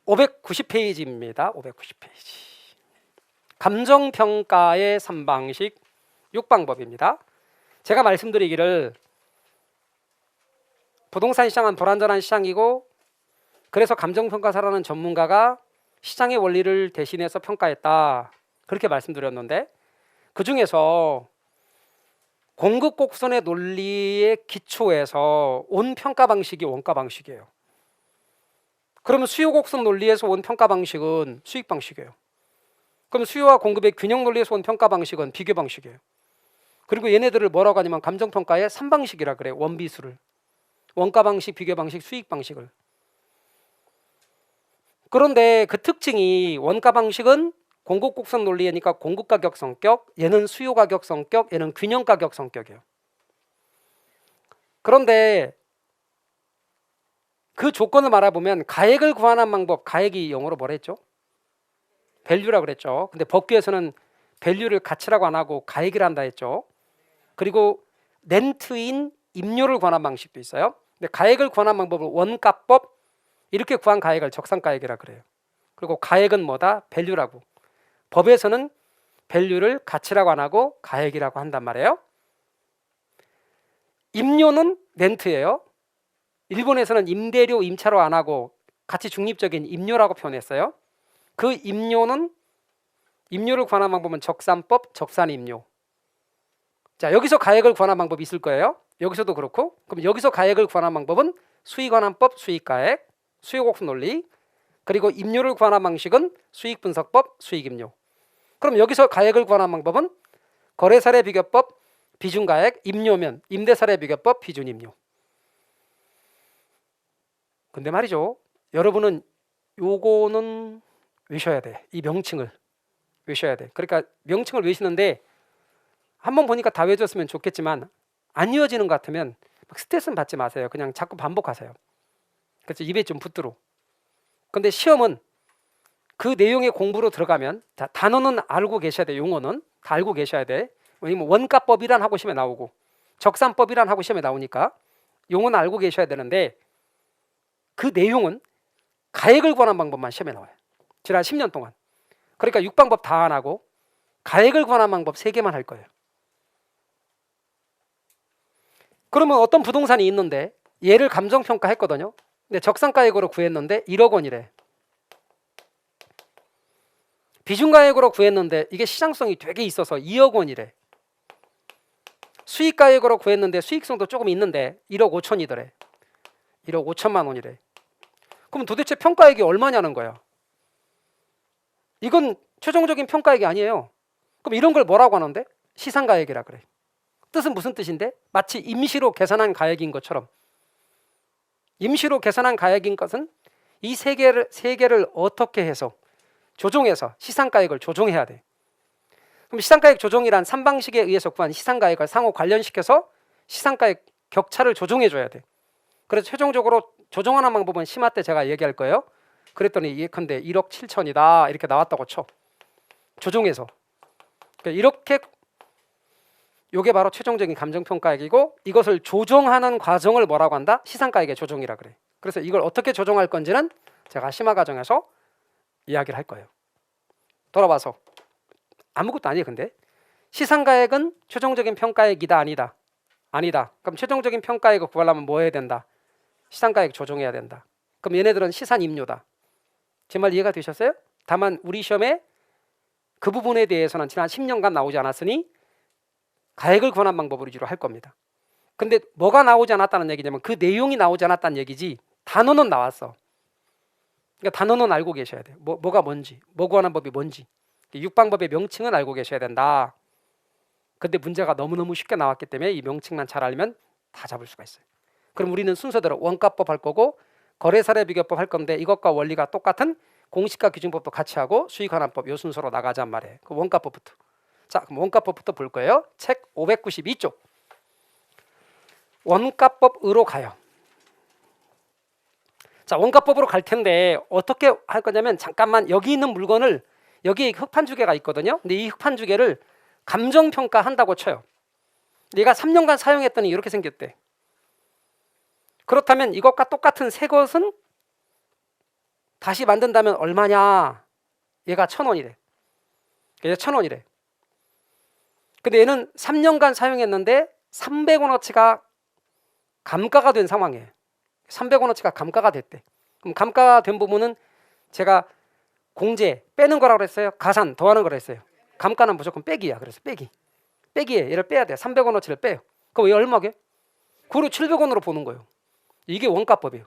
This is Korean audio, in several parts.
590페이지입니다. 590페이지. 감정평가의 3방식 6방법입니다. 제가 말씀드리기를 부동산 시장은 불안전한 시장이고 그래서 감정평가사라는 전문가가 시장의 원리를 대신해서 평가했다. 그렇게 말씀드렸는데 그 중에서 공급 곡선의 논리의 기초에서 온 평가 방식이 원가 방식이에요. 그러면 수요 곡선 논리에서 온 평가 방식은 수익 방식이에요. 그럼 수요와 공급의 균형 논리에서 온 평가 방식은 비교 방식이에요. 그리고 얘네들을 뭐라고 하냐면 감정평가의 3방식이라 그래요. 원비수를. 원가 방식, 비교 방식, 수익 방식을. 그런데 그 특징이 원가 방식은 공급 곡선 논리니까 공급 가격 성격, 얘는 수요 가격 성격, 얘는 균형 가격 성격이에요. 그런데 그 조건을 말해보면 가액을 구하는 방법, 가액이 영어로 뭐라 했죠? 밸류라고 그랬죠. 근데 법규에서는 밸류를 가치라고 안 하고 가액이라 한다 했죠. 그리고 렌트인 임료를 구하는 방식도 있어요. 근데 가액을 구하는 방법을 원가법, 이렇게 구한 가액을 적산가액이라 그래요. 그리고 가액은 뭐다? 밸류라고. 법에서는 밸류를 가치라고 안 하고 가액이라고 한단 말이에요. 임료는 렌트예요. 일본에서는 임대료, 임차로 안 하고 가치 중립적인 임료라고 표현했어요. 그 임료를 구하는 방법은 적산법, 적산임료. 자, 여기서 가액을 구하는 방법이 있을 거예요. 여기서도 그렇고. 그럼 여기서 가액을 구하는 방법은 수익환원법, 수익가액, 수요곡선 논리. 그리고 임료를 구하는 방식은 수익분석법, 수익임료. 그럼 여기서 가액을 구하는 방법은 거래사례 비교법, 비중가액, 임료면 임대사례 비교법, 비준임료. 근데 말이죠, 여러분은 요거는 외셔야 돼. 이 명칭을 외셔야 돼. 그러니까 명칭을 외시는데 한번 보니까 다 외웠으면 좋겠지만 안 이어지는 것 같으면 스트레스는 받지 마세요. 그냥 자꾸 반복하세요. 그래서 입에 좀 붙들어. 근데 시험은 그 내용의 공부로 들어가면 자, 단어는 알고 계셔야 돼. 용어는 다 알고 계셔야 돼. 왜냐면 원가법이란 하고 시험에 나오고 적산법이란 하고 시험에 나오니까 용어는 알고 계셔야 되는데 그 내용은 가액을 구하는 방법만 시험에 나와요. 지난 10년 동안. 그러니까 6방법 다 안 하고 가액을 구하는 방법 3개만 할 거예요. 그러면 어떤 부동산이 있는데 얘를 감정평가 했거든요. 근데 적산가액으로 구했는데 1억 원이래. 비중가액으로 구했는데 이게 시장성이 되게 있어서 2억 원이래. 수익가액으로 구했는데 수익성도 조금 있는데 1억 5천이더래. 1억 5천만 원이래. 그럼 도대체 평가액이 얼마냐는 거야. 이건 최종적인 평가액이 아니에요. 그럼 이런 걸 뭐라고 하는데? 시상가액이라 그래. 뜻은 무슨 뜻인데? 마치 임시로 계산한 가액인 것처럼. 임시로 계산한 가액인 것은 이 세 개를 어떻게 해서 조정해서 시상가액을 조정해야 돼. 그럼 시상가액 조정이란 3방식에 의해서 구한 시상가액을 상호 관련시켜서 시상가액 격차를 조정해줘야 돼. 그래서 최종적으로 조정하는 방법은 심화 때 제가 얘기할 거예요. 그랬더니 예컨대 1억 7천이다 이렇게 나왔다고 쳐. 조정해서. 그러니까 이렇게 이게 바로 최종적인 감정평가액이고 이것을 조정하는 과정을 뭐라고 한다? 시상가액의 조정이라 그래. 그래서 이걸 어떻게 조정할 건지는 제가 심화 과정에서 이야기를 할 거예요. 돌아와서 아무것도 아니에요. 근데 시상가액은 최종적인 평가액이다 아니다? 아니다. 그럼 최종적인 평가액을 구하려면 뭐 해야 된다? 시상가액 조정해야 된다. 그럼 얘네들은 시산임료다. 제 말 이해가 되셨어요? 다만 우리 시험에 그 부분에 대해서는 지난 10년간 나오지 않았으니 가액을 구하는 방법을 위주로 할 겁니다. 근데 뭐가 나오지 않았다는 얘기냐면 그 내용이 나오지 않았다는 얘기지 단어는 나왔어. 그러니까 단어는 알고 계셔야 돼요. 뭐가 뭔지, 뭐 구하는 법이 뭔지. 6방법의 명칭은 알고 계셔야 된다. 근데 문제가 너무너무 쉽게 나왔기 때문에 이 명칭만 잘 알면 다 잡을 수가 있어요. 그럼 우리는 순서대로 원가법 할 거고 거래사례 비교법 할 건데 이것과 원리가 똑같은 공시가 기준법도 같이 하고 수익환원법 요 순서로 나가자는 말이에요. 그 원가법부터. 자, 그럼 원가법부터 볼 거예요. 책 592쪽. 원가법으로 가요. 자, 원가법으로 갈 텐데 어떻게 할 거냐면 잠깐만 여기 있는 물건을 여기 흑판 주개가 있거든요. 근데 이 흑판 주개를 감정평가 한다고 쳐요. 얘가 3년간 사용했더니 이렇게 생겼대. 그렇다면 이것과 똑같은 새 것은 다시 만든다면 얼마냐? 얘가 1,000원이래. 얘 1,000원이래. 근데 얘는 3년간 사용했는데 300원어치가 감가가 된 상황이에요. 300원어치가 감가가 됐대. 그럼 감가가 된 부분은 제가 공제 빼는 거라고 그랬어요? 가산 더하는 거라 했어요? 감가는 무조건 빼기야. 그래서 빼기에 얘를 빼야 돼. 300원어치를 빼요. 그럼 얘 얼마게? 그걸 700원으로 보는 거예요. 이게 원가법이에요.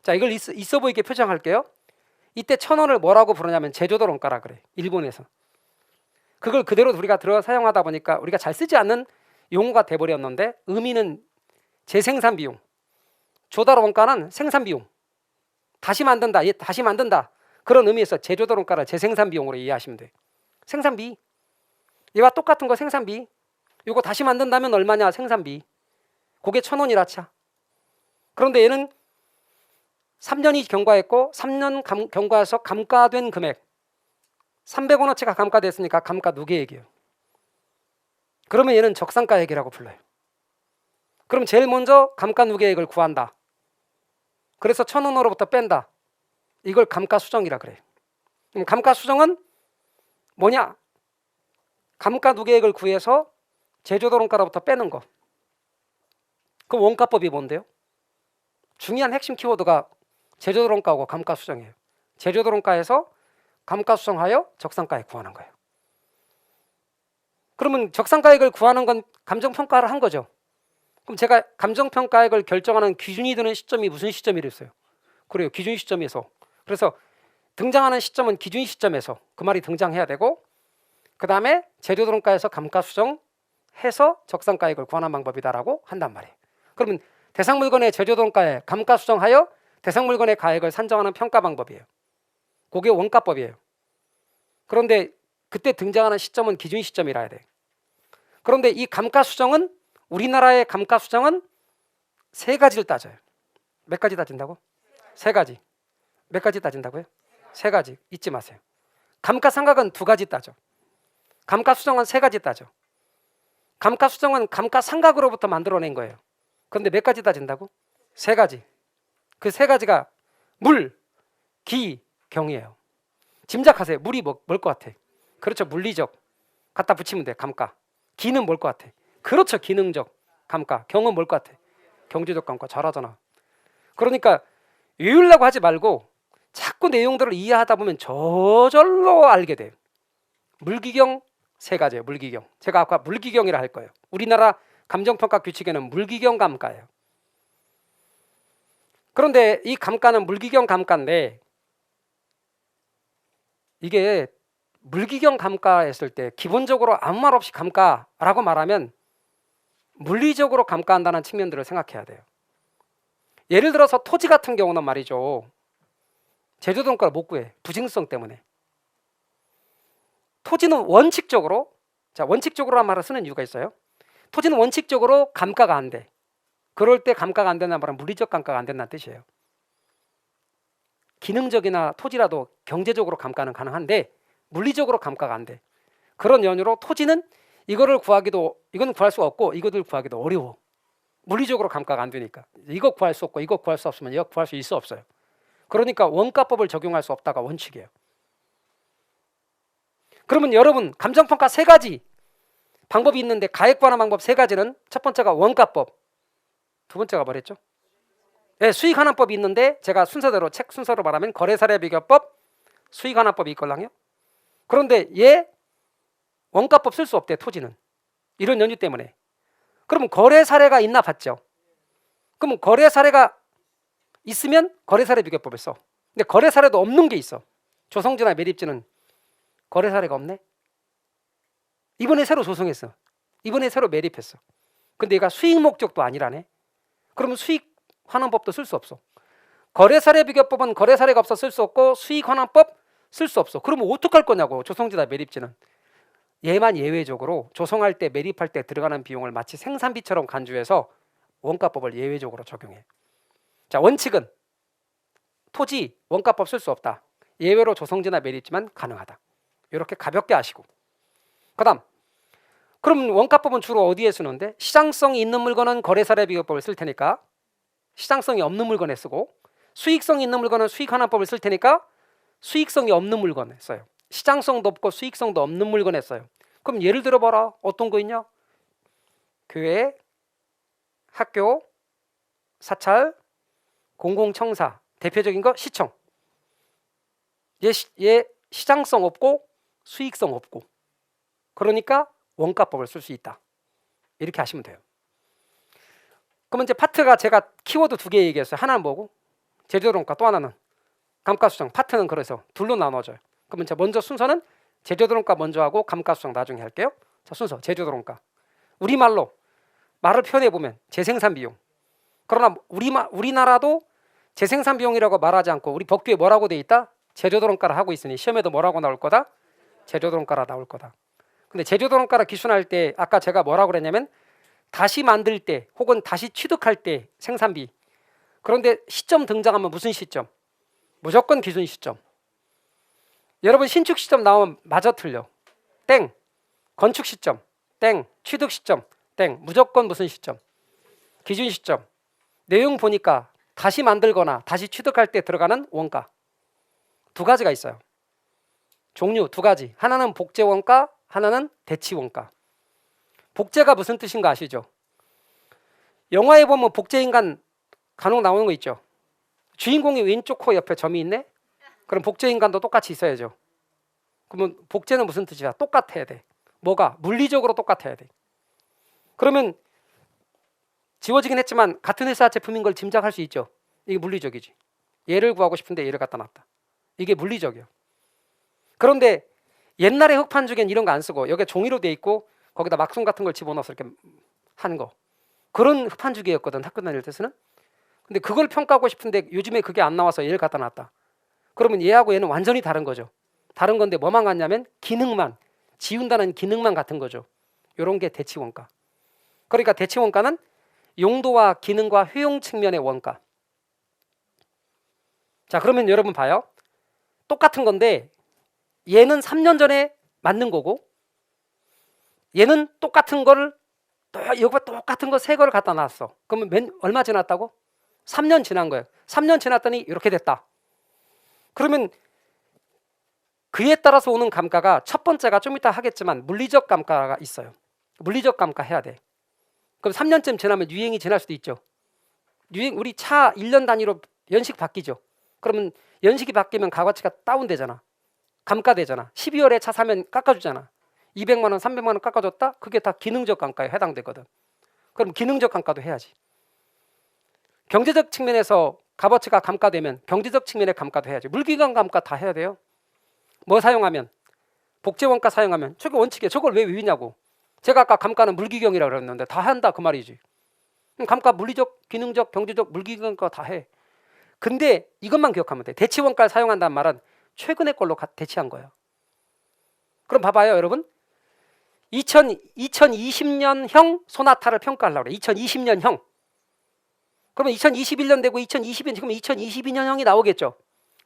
자, 이걸 있어 보이게 표정할게요. 이때 1,000원을 뭐라고 부르냐면 제조도 원가라 그래. 일본에서. 그걸 그대로 우리가 들어 사용하다 보니까 우리가 잘 쓰지 않는 용어가 돼버렸는데 의미는 재생산 비용, 조달 원가는 생산 비용, 다시 만든다, 다시 만든다 그런 의미에서 제조달 원가를 재생산 비용으로 이해하시면 돼. 생산비, 얘와 똑같은 거 생산비. 이거 다시 만든다면 얼마냐? 생산비. 그게 1,000원이라 차. 그런데 얘는 3년이 경과했고 3년 경과해서 감가된 금액 300원어치가 감가됐으니까 감가 누계액이에요. 그러면 얘는 적산가액이라고 불러요. 그럼 제일 먼저 감가 누계액을 구한다. 그래서 1,000원으로부터 뺀다. 이걸 감가수정이라 그래요. 그럼 감가수정은 뭐냐? 감가 누계액을 구해서 제조도 원가로부터 빼는 거. 그럼 원가법이 뭔데요? 중요한 핵심 키워드가 제조도 원가하고 감가수정이에요. 제조도 원가에서 감가수정하여 적산가액 구하는 거예요. 그러면 적산가액을 구하는 건 감정평가를 한 거죠. 그럼 제가 감정평가액을 결정하는 기준이 되는 시점이 무슨 시점이랬어요? 그래요. 기준 시점에서. 그래서 등장하는 시점은 기준 시점에서 그 말이 등장해야 되고 그 다음에 제조도 원가에서 감가수정해서 적산가액을 구하는 방법이다라고 한단 말이에요. 그러면 대상 물건의 제조도 원가에 감가수정하여 대상 물건의 가액을 산정하는 평가 방법이에요. 그게 원가법이에요. 그런데 그때 등장하는 시점은 기준 시점이라 해야 돼. 그런데 이 감가수정은 우리나라의 감가수정은 세 가지를 따져요. 몇 가지 따진다고? 세 가지. 몇 가지 따진다고요? 세 가지. 잊지 마세요. 감가상각은 2가지 따져. 감가수정은 3가지 따져. 감가수정은 감가상각으로부터 만들어낸 거예요. 그런데 몇 가지 따진다고? 3가지. 그 3가지가 물, 기, 경이에요. 짐작하세요. 물이 뭘 것 같아? 그렇죠. 물리적. 갖다 붙이면 돼. 감가. 기는 뭘 것 같아? 그렇죠. 기능적 감가. 경은 뭘 것 같아? 경제적 감가. 잘하잖아. 그러니까 외우려고 하지 말고 자꾸 내용들을 이해하다 보면 저절로 알게 돼요. 물기경 3가지예요. 물기경. 제가 아까 물기경이라 할 거예요. 우리나라 감정평가 규칙에는 물기경 감가예요. 그런데 이 감가는 물기경 감가인데 이게 물기경 감가했을 때 기본적으로 아무 말 없이 감가라고 말하면 물리적으로 감가한다는 측면들을 생각해야 돼요. 예를 들어서 토지 같은 경우는 말이죠. 제조도 원가를 못 구해. 부징수성 때문에. 토지는 원칙적으로, 자, 원칙적으로란 말을 쓰는 이유가 있어요. 토지는 원칙적으로 감가가 안 돼. 그럴 때 감가가 안 된다는 말은 물리적 감가가 안 된다는 뜻이에요. 기능적이나 토지라도 경제적으로 감가는 가능한데 물리적으로 감가가 안 돼. 그런 연유로 토지는 이거를 구하기도, 이건 구할 수 없고 이거를 구하기도 어려워. 물리적으로 감가가 안 되니까. 이거 구할 수 없고 이거 구할 수 없으면 이거 구할 수 있어 없어요. 그러니까 원가법을 적용할 수 없다가 원칙이에요. 그러면 여러분 감정평가 3가지 방법이 있는데 가액 관한 방법 3가지는 첫 번째가 원가법, 두 번째가 뭐랬죠? 네, 수익환원법이 있는데 제가 순서대로 책 순서로 말하면 거래사례비교법, 수익환원법이 있걸랑요. 그런데 얘 원가법 쓸 수 없대. 토지는 이런 연유 때문에. 그러면 거래사례가 있나 봤죠. 그러면 거래사례가 있으면 거래사례비교법을 써. 근데 거래사례도 없는 게 있어. 조성주나 매립지는 거래사례가 없네. 이번에 새로 조성했어. 이번에 새로 매립했어. 근데 얘가 수익 목적도 아니라네. 그러면 수익환원법도 쓸 수 없어. 거래사례비교법은 거래사례가 없어 쓸 수 없고 수익환원법 쓸 수 없어. 그러면 어떡할 거냐고. 조성지나 매립지는 얘만 예외적으로 조성할 때 매립할 때 들어가는 비용을 마치 생산비처럼 간주해서 원가법을 예외적으로 적용해. 자, 원칙은 토지 원가법 쓸 수 없다. 예외로 조성지나 매립지만 가능하다. 이렇게 가볍게 아시고. 그다음 그럼 원가법은 주로 어디에 쓰는데? 시장성이 있는 물건은 거래사례비교법을 쓸 테니까 시장성이 없는 물건에 쓰고 수익성이 있는 물건은 수익환원법을 쓸 테니까 수익성이 없는 물건에 써요. 시장성도 없고 수익성도 없는 물건에 써요. 그럼 예를 들어봐라. 어떤 거 있냐? 교회, 학교, 사찰, 공공청사. 대표적인 거 시청. 얘 시장성 없고 수익성 없고, 그러니까 원가법을 쓸 수 있다. 이렇게 하시면 돼요. 그러면 이제 파트가 제가 키워드 2개 얘기했어요. 하나는 뭐고? 제조도론가, 또 하나는 감가수정. 파트는 그래서 둘로 나눠져요. 그러면 자, 먼저 순서는 제조도론가 먼저 하고 감가수정 나중에 할게요. 자, 순서 제조도론가. 우리말로 말을 표현해 보면 재생산 비용. 그러나 우리나라도 재생산 비용이라고 말하지 않고 우리 법규에 뭐라고 돼 있다? 제조도론가를 하고 있으니 시험에도 뭐라고 나올 거다? 제조도론가라 나올 거다. 근데 제조도론가를 기준할 때 아까 제가 뭐라고 그랬냐면 다시 만들 때 혹은 다시 취득할 때 생산비. 그런데 시점 등장하면 무슨 시점? 무조건 기준 시점. 여러분 신축 시점 나오면 마저 틀려. 땡. 건축 시점 땡. 취득 시점 땡. 무조건 무슨 시점? 기준 시점. 내용 보니까 다시 만들거나 다시 취득할 때 들어가는 원가 2가지가 있어요. 종류 2가지. 하나는 복제 원가, 하나는 대치 원가. 복제가 무슨 뜻인가 아시죠? 영화에 보면 복제 인간 간혹 나오는 거 있죠. 주인공이 왼쪽 코 옆에 점이 있네? 그럼 복제 인간도 똑같이 있어야죠. 그러면 복제는 무슨 뜻이야? 똑같아야 돼. 뭐가? 물리적으로 똑같아야 돼. 그러면 지워지긴 했지만 같은 회사 제품인 걸 짐작할 수 있죠. 이게 물리적이지. 얘를 구하고 싶은데 얘를 갖다 놨다. 이게 물리적이야. 그런데 옛날에 흑판죽엔 이런 거 안 쓰고 여기에 종이로 돼 있고 거기다 막숨 같은 걸 집어넣어서 이렇게 하는 거. 그런 흑판죽이었거든, 학교 다닐 때서는. 근데 그걸 평가하고 싶은데 요즘에 그게 안 나와서 얘를 갖다 놨다. 그러면 얘하고 얘는 완전히 다른 거죠. 다른 건데 뭐만 같냐면 기능만, 지운다는 기능만 같은 거죠. 이런 게 대치 원가. 그러니까 대치 원가는 용도와 기능과 효용 측면의 원가. 자, 그러면 여러분 봐요. 똑같은 건데 얘는 3년 전에 만든 거고 얘는 똑같은 거를 또 여기가 똑같은 거 새 거를 갖다 놨어. 그러면 얼마 지났다고? 3년 지난 거예요. 3년 지났더니 이렇게 됐다. 그러면 그에 따라서 오는 감가가 첫 번째가 좀 이따 하겠지만 물리적 감가가 있어요. 물리적 감가 해야 돼. 그럼 3년쯤 지나면 유행이 지날 수도 있죠. 우리 차 1년 단위로 연식 바뀌죠. 그러면 연식이 바뀌면 가가치가 다운되잖아. 감가되잖아. 12월에 차 사면 깎아주잖아. 200만 원, 300만 원 깎아줬다? 그게 다 기능적 감가에 해당되거든. 그럼 기능적 감가도 해야지. 경제적 측면에서 값어치가 감가되면 경제적 측면의 감가도 해야지. 물기관 감가 다 해야 돼요. 뭐 사용하면? 복제원가 사용하면. 저게 원칙이에요. 저걸 왜 외우냐고. 제가 아까 감가는 물기경이라고 그랬는데 다 한다 그 말이지. 감가 물리적, 기능적, 경제적, 물기경가 다 해. 근데 이것만 기억하면 돼. 대치원가를 사용한다는 말은 최근의 걸로 대치한 거예요. 그럼 봐봐요 여러분. 2020년형 소나타를 평가하려고 그래. 2020년형. 그러면 2021년 되고 2022년 지금 2022년형이 나오겠죠.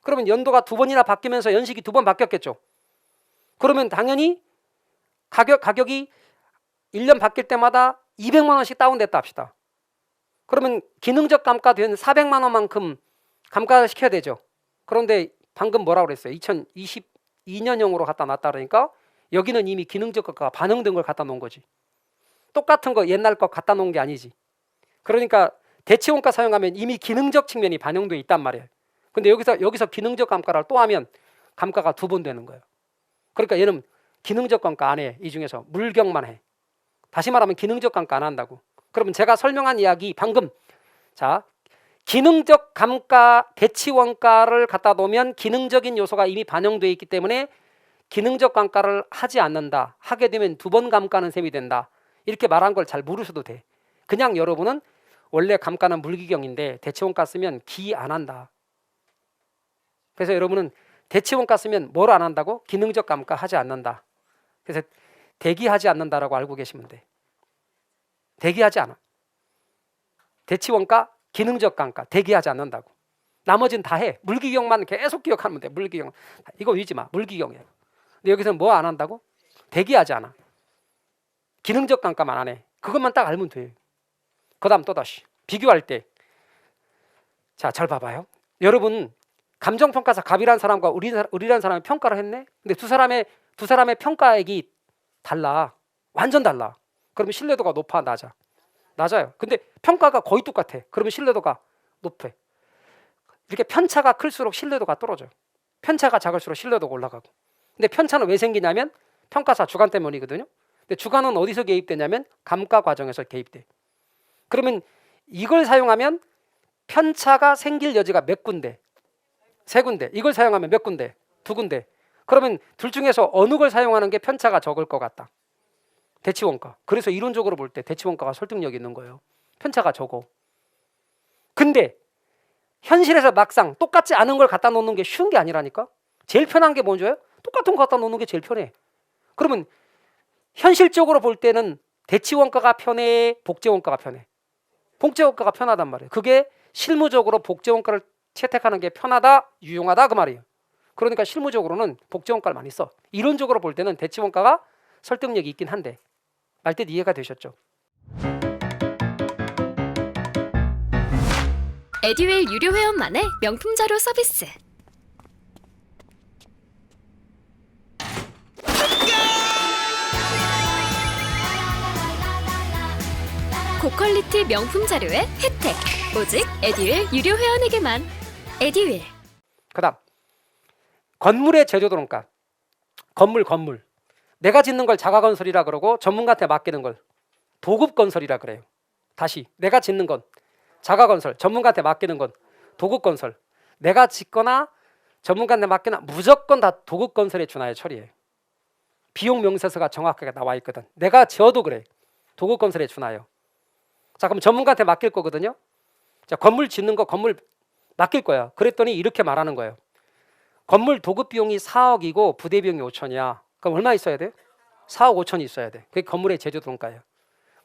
그러면 연도가 2번이나 바뀌면서 연식이 2번 바뀌었겠죠. 그러면 당연히 가격이 1년 바뀔 때마다 200만 원씩 다운됐다 합시다. 그러면 기능적 감가된 400만 원만큼 감가를 시켜야 되죠. 그런데 방금 뭐라고 그랬어요? 2022년형으로 갖다 놨다 그러니까 여기는 이미 기능적 감가가 반영된 걸 갖다 놓은 거지. 똑같은 거 옛날 거 갖다 놓은 게 아니지. 그러니까 대치원가 사용하면 이미 기능적 측면이 반영돼 있단 말이에요. 근데 여기서 기능적 감가를 또 하면 감가가 2번 되는 거예요. 그러니까 얘는 기능적 감가 안 해. 이 중에서 물경만 해. 다시 말하면 기능적 감가 안 한다고. 그러면 제가 설명한 이야기 방금 자 기능적 감가 대치원가를 갖다 놓으면 기능적인 요소가 이미 반영돼 있기 때문에 기능적 감가를 하지 않는다. 하게 되면 2번 감가는 셈이 된다. 이렇게 말한 걸 잘 모르셔도 돼. 그냥 여러분은 원래 감가는 물기경인데 대치원가 쓰면 기 안 한다. 그래서 여러분은 대치원가 쓰면 뭘 안 한다고? 기능적 감가 하지 않는다. 그래서 대기하지 않는다라고 알고 계시면 돼. 대기하지 않아. 대치원가, 기능적 감가, 대기하지 않는다고. 나머지는 다 해. 물기경만 계속 기억하면 돼. 물기경. 이거 위지 마. 물기경이에요. 근데 여기서는 뭐 안 한다고? 대기하지 않아. 기능적 감가만 안 해. 그것만 딱 알면 돼. 그 다음 또다시 비교할 때 자, 잘 봐봐요. 여러분 감정평가사 갑이라는 사람과 을이라는 사람이 평가를 했네. 근데 두 사람의 평가액이 달라. 완전 달라. 그러면 신뢰도가 높아, 낮아? 낮아요. 근데 평가가 거의 똑같아. 그러면 신뢰도가 높아. 이렇게 편차가 클수록 신뢰도가 떨어져요. 편차가 작을수록 신뢰도가 올라가고. 근데 편차는 왜 생기냐면 평가사 주관 때문이거든요. 근데 주관은 어디서 개입되냐면 감가 과정에서 개입돼. 그러면 이걸 사용하면 편차가 생길 여지가 몇 군데? 세 군데. 이걸 사용하면 몇 군데? 두 군데. 그러면 둘 중에서 어느 걸 사용하는 게 편차가 적을 것 같다? 대치원가. 그래서 이론적으로 볼 때 대치원가가 설득력이 있는 거예요. 편차가 적어. 근데 현실에서 막상 똑같지 않은 걸 갖다 놓는 게 쉬운 게 아니라니까. 제일 편한 게 뭔지요? 똑같은 거 갖다 놓는 게 제일 편해. 그러면 현실적으로 볼 때는 대치원가가 편해, 복제원가가 편해? 복제원가가 편하단 말이에요. 그게 실무적으로 복제원가를 채택하는 게 편하다, 유용하다 그 말이에요. 그러니까 실무적으로는 복제원가를 많이 써. 이론적으로 볼 때는 대치원가가 설득력이 있긴 한데 말뜻 이해가 되셨죠? 에듀윌 유료 회원만의 명품 자료 서비스. 고퀄리티 명품 자료의 혜택. 오직 에듀윌 유료 회원에게만. 에듀윌. 그다음 건물의 제조도론가. 건물. 내가 짓는 걸 자가건설이라 그러고 전문가한테 맡기는 걸 도급건설이라 그래요. 다시 내가 짓는 건 자가건설, 전문가한테 맡기는 건 도급건설. 내가 짓거나 전문가한테 맡기나 무조건 다 도급건설에 준하여 처리해요. 비용 명세서가 정확하게 나와 있거든. 내가 지어도 그래. 도급건설에 준하여. 자, 그럼 전문가한테 맡길 거거든요. 자, 건물 짓는 거 건물 맡길 거야. 그랬더니 이렇게 말하는 거예요. 건물 도급 비용이 4억이고 부대 비용이 5천이야. 그럼 얼마 있어야 돼? 4억 5천이 있어야 돼. 그게 건물의 제조돈가예요.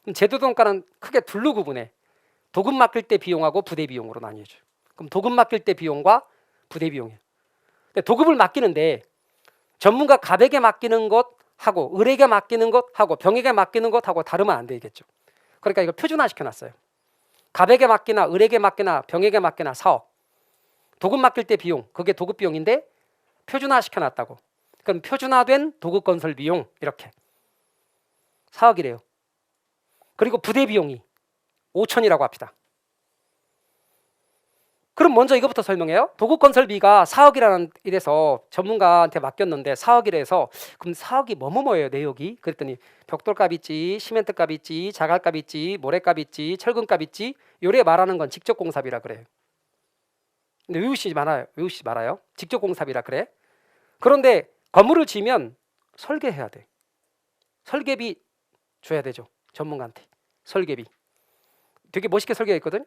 그럼 제조돈가는 크게 둘로 구분해. 도급 맡길 때 비용하고 부대 비용으로 나뉘어줘요. 그럼 도급 맡길 때 비용과 부대 비용이에요. 근데 도급을 맡기는데 전문가 갑에게 맡기는 것하고 을에게 맡기는 것하고 병에게 맡기는 것하고 다르면 안 되겠죠. 그러니까 이걸 표준화 시켜놨어요. 갑에게 맡기나 을에게 맡기나 병에게 맡기나 4억. 도급 맡길 때 비용, 그게 도급 비용인데 표준화 시켜놨다고. 그럼 표준화된 도급 건설 비용 이렇게 4억이래요. 그리고 부대 비용이 5천이라고 합시다. 그럼 먼저 이것부터 설명해요. 도급 건설비가 4억이라는 이래서 전문가한테 맡겼는데 4억이래서 그럼 4억이 뭐예요 내역이? 그랬더니 벽돌값 있지, 시멘트값 있지, 자갈값 있지, 모래값 있지, 철근값 있지. 요래 말하는 건 직접공사비라 그래요. 근데 외우시지 말아요. 직접공사비라 그래. 그런데 건물을 지으면 설계해야 돼. 설계비 줘야 되죠. 전문가한테. 설계비. 되게 멋있게 설계했거든.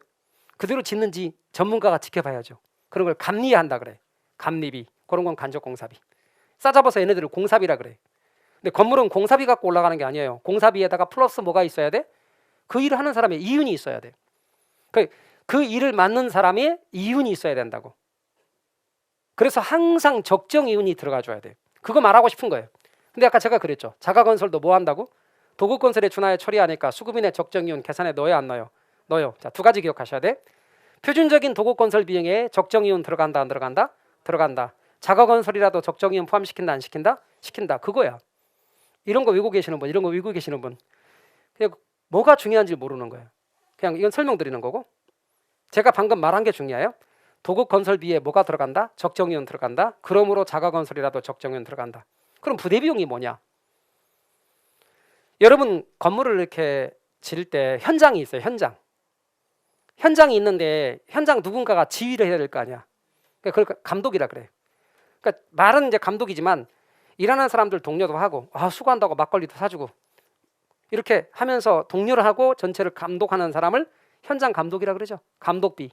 그대로 짓는지 전문가가 지켜봐야죠. 그런 걸 감리한다 그래. 감리비. 그런 건 간접공사비. 싸잡아서 얘네들을 공사비라 그래. 근데 건물은 공사비 갖고 올라가는 게 아니에요. 공사비에다가 플러스 뭐가 있어야 돼? 그 일을 하는 사람의 이윤이 있어야 돼. 그 일을 맡는 사람의 이윤이 있어야 된다고. 그래서 항상 적정 이윤이 들어가 줘야 돼. 그거 말하고 싶은 거예요. 근데 아까 제가 그랬죠. 자가건설도 뭐 한다고? 도급건설에 준하여 처리하니까 수급인의 적정 이윤 계산에 넣어야 안 넣어요? 넣어요. 자, 두 가지 기억하셔야 돼. 표준적인 도급건설 비용에 적정 이윤 들어간다 안 들어간다? 들어간다. 자가건설이라도 적정 이윤 포함시킨다 안 시킨다? 시킨다. 그거야. 이런 거 외우고 계시는 분, 이런 거 외우고 계시는 분, 그냥 뭐가 중요한지 모르는 거예요. 그냥 이건 설명드리는 거고. 제가 방금 말한 게 중요해요. 도급건설비에 뭐가 들어간다? 적정 이윤 들어간다. 그러므로 자가건설이라도 적정 이윤 들어간다. 그럼 부대 비용이 뭐냐? 여러분 건물을 이렇게 지을 때 현장이 있어요. 현장이 있는데 현장 누군가가 지휘를 해야 될 거 아니야. 그걸 감독이라 그래. 그러니까 말은 이제 감독이지만 일하는 사람들 동료도 하고 수고한다고 막걸리도 사주고 이렇게 하면서 동료를 하고 전체를 감독하는 사람을 현장 감독이라 그러죠. 감독비.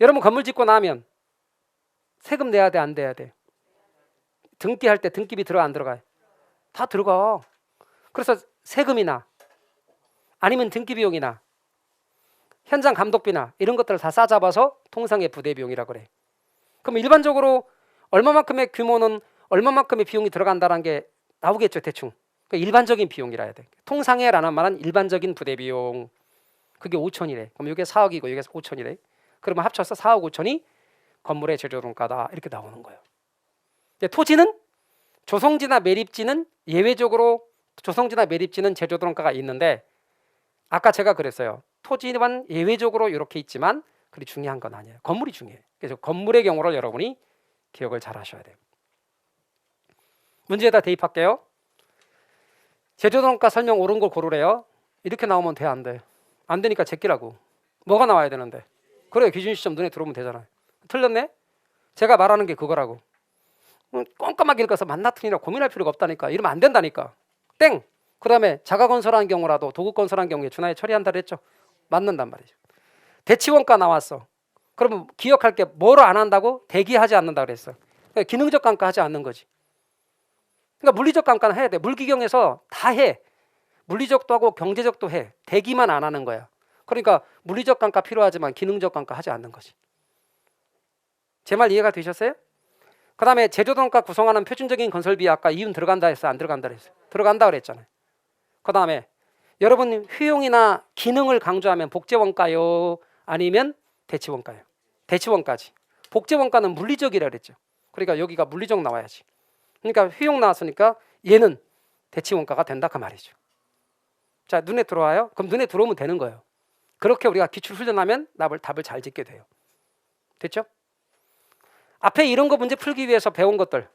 여러분 건물 짓고 나면 세금 내야 돼 안 내야 돼? 등기할 때 등기비 들어가 안 들어가요? 다 들어가. 그래서 세금이나 아니면 등기 비용이나 현장 감독비나 이런 것들을 다 싸잡아서 통상의 부대 비용이라 그래. 그럼 일반적으로 얼마만큼의 규모는 얼마만큼의 비용이 들어간다는 게 나오겠죠 대충. 그러니까 일반적인 비용이라 해야 돼. 통상의라는 말은 일반적인 부대 비용. 그게 5천이래. 그럼 이게 4억이고 이게 5천이래. 그러면 합쳐서 4억 5천이 건물의 제조동가다 이렇게 나오는 거예요. 근데 토지는 조성지나 매립지는 예외적으로 조성지나 매립지는 제조동가가 있는데 아까 제가 그랬어요. 토지만 예외적으로 이렇게 있지만 그리 중요한 건 아니에요. 건물이 중요해요. 그래서 건물의 경우를 여러분이 기억을 잘 하셔야 돼요. 문제에다 대입할게요. 제조동가 설명 옳은 걸 고르래요. 이렇게 나오면 돼, 안 돼? 안 되니까 제끼라고. 뭐가 나와야 되는데? 그래, 기준 시점 눈에 들어오면 되잖아요. 틀렸네? 제가 말하는 게 그거라고. 꼼꼼하게 읽어서 만나튼이라 고민할 필요가 없다니까. 이러면 안 된다니까. 땡! 그 다음에 자가건설한 경우라도 도급건설한 경우에 준하에 처리한다 그랬죠. 맞는단 말이죠. 대치원가 나왔어. 그러면 기억할 게 뭐를 안 한다고? 대기하지 않는다 그랬어. 그러니까 기능적 감가 하지 않는 거지. 그러니까 물리적 감가는 해야 돼. 물기경에서 다 해. 물리적도 하고 경제적도 해. 대기만 안 하는 거야. 그러니까 물리적 감가 필요하지만 기능적 감가 하지 않는 거지. 제 말 이해가 되셨어요? 그 다음에 제조동가 구성하는 표준적인 건설비 아까 이윤 들어간다 했어? 안 들어간다 했어? 들어간다 그랬잖아요. 그 다음에 여러분 효용이나 기능을 강조하면 복제원가요? 아니면 대치원가요? 대치원가지. 복제원가는 물리적이라 그랬죠. 그러니까 여기가 물리적 나와야지. 그러니까 효용 나왔으니까 얘는 대치원가가 된다 그 말이죠. 자, 눈에 들어와요? 그럼 눈에 들어오면 되는 거예요. 그렇게 우리가 기출 훈련하면 답을 잘 짓게 돼요. 됐죠? 앞에 이런 거 문제 풀기 위해서 배운 것들,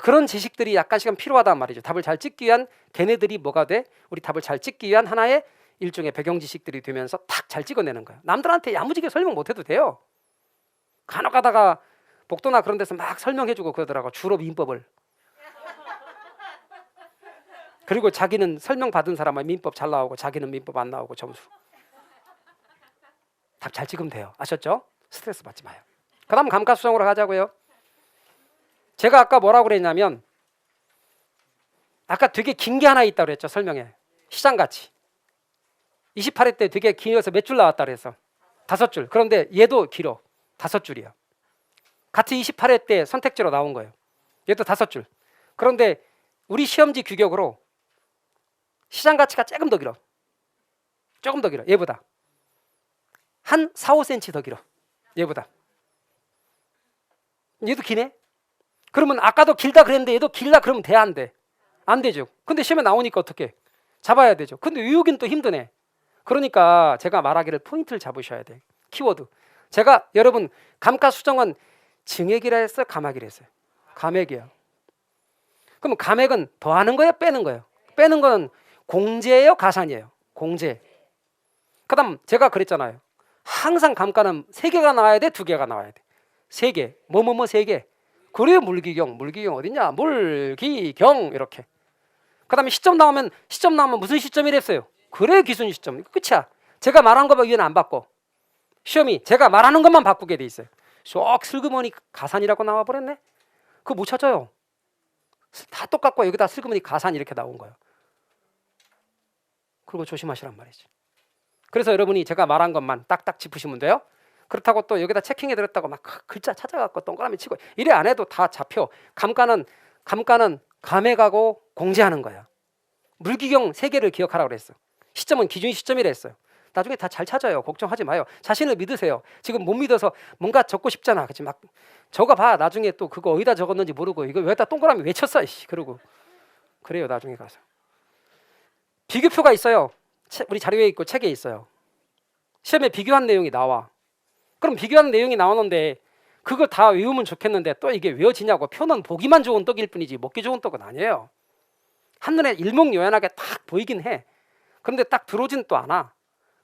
그런 지식들이 약간씩은 필요하단 말이죠. 답을 잘 찍기 위한 걔네들이 뭐가 돼? 우리 답을 잘 찍기 위한 하나의 일종의 배경 지식들이 되면서 탁 잘 찍어내는 거예요. 남들한테 야무지게 설명 못해도 돼요. 간혹 가다가 복도나 그런 데서 막 설명해주고 그러더라고. 주로 민법을. 그리고 자기는 설명 받은 사람은 민법 잘 나오고 자기는 민법 안 나오고 점수. 답 잘 찍으면 돼요. 아셨죠? 스트레스 받지 마요. 그 다음 감가수정으로 가자고요. 제가 아까 뭐라고 그랬냐면 아까 되게 긴 게 하나 있다고 그랬죠. 설명에. 시장가치. 28회 때 되게 길어서 몇 줄 나왔다 그래서 5줄. 그런데 얘도 길어. 5줄이야. 같이 28회 때 선택지로 나온 거예요. 얘도 5줄. 그런데 우리 시험지 규격으로 시장가치가 조금 더 길어. 조금 더 길어. 얘보다. 한 4, 5cm 더 길어. 얘보다. 얘도 기네? 그러면 아까도 길다 그랬는데 얘도 길다 그러면 돼, 안 돼? 안 되죠. 근데 시험에 나오니까 어떻게? 잡아야 되죠. 근데 외우긴 또 힘드네. 그러니까 제가 말하기를 포인트를 잡으셔야 돼. 키워드. 제가 여러분 감가수정은 증액이라 했어요? 감액이라 했어요? 감액이에요. 그럼 감액은 더하는 거예요? 빼는 거예요? 빼는 거는 공제예요? 가산이에요? 공제. 그 다음 제가 그랬잖아요. 항상 감가는 3개가 나와야 돼? 2개가 나와야 돼? 3개. 뭐뭐뭐 3개. 그래요. 물기경. 물기경 어딨냐? 물기경 이렇게. 그 다음에 시점 나오면 무슨 시점이랬어요? 그래 기준 시점. 끝이야. 제가 말한 거만 위에는 안 바꿔. 시험이 제가 말하는 것만 바꾸게 돼 있어요. 쏙 슬그머니 가산이라고 나와버렸네. 그거 못 찾아요. 다 똑같고 여기다 슬그머니 가산 이렇게 나온 거예요. 그리고 조심하시란 말이지. 그래서 여러분이 제가 말한 것만 딱딱 짚으시면 돼요. 그렇다고 또 여기다 체킹해 드렸다고 막 글자 찾아갖고 동그라미 치고 이래 안 해도 다 잡혀. 감가는 감액하고 공제하는 거야. 물기경 3개를 기억하라고 그랬어. 시점은 기준 시점이라 했어요. 나중에 다 잘 찾아요. 걱정하지 마요. 자신을 믿으세요. 지금 못 믿어서 뭔가 적고 싶잖아. 그치? 막 적어봐. 나중에 또 그거 어디다 적었는지 모르고 이거 왜다 동그라미 왜 쳤어? 그러고 그래요. 나중에 가서 비교표가 있어요. 우리 자료에 있고 책에 있어요. 시험에 비교한 내용이 나와. 그럼 비교한 내용이 나오는데 그거 다 외우면 좋겠는데 또 이게 외워지냐고. 표는 보기만 좋은 떡일 뿐이지 먹기 좋은 떡은 아니에요. 한눈에 일목요연하게 딱 보이긴 해. 그런데 딱 들어오진 또 않아.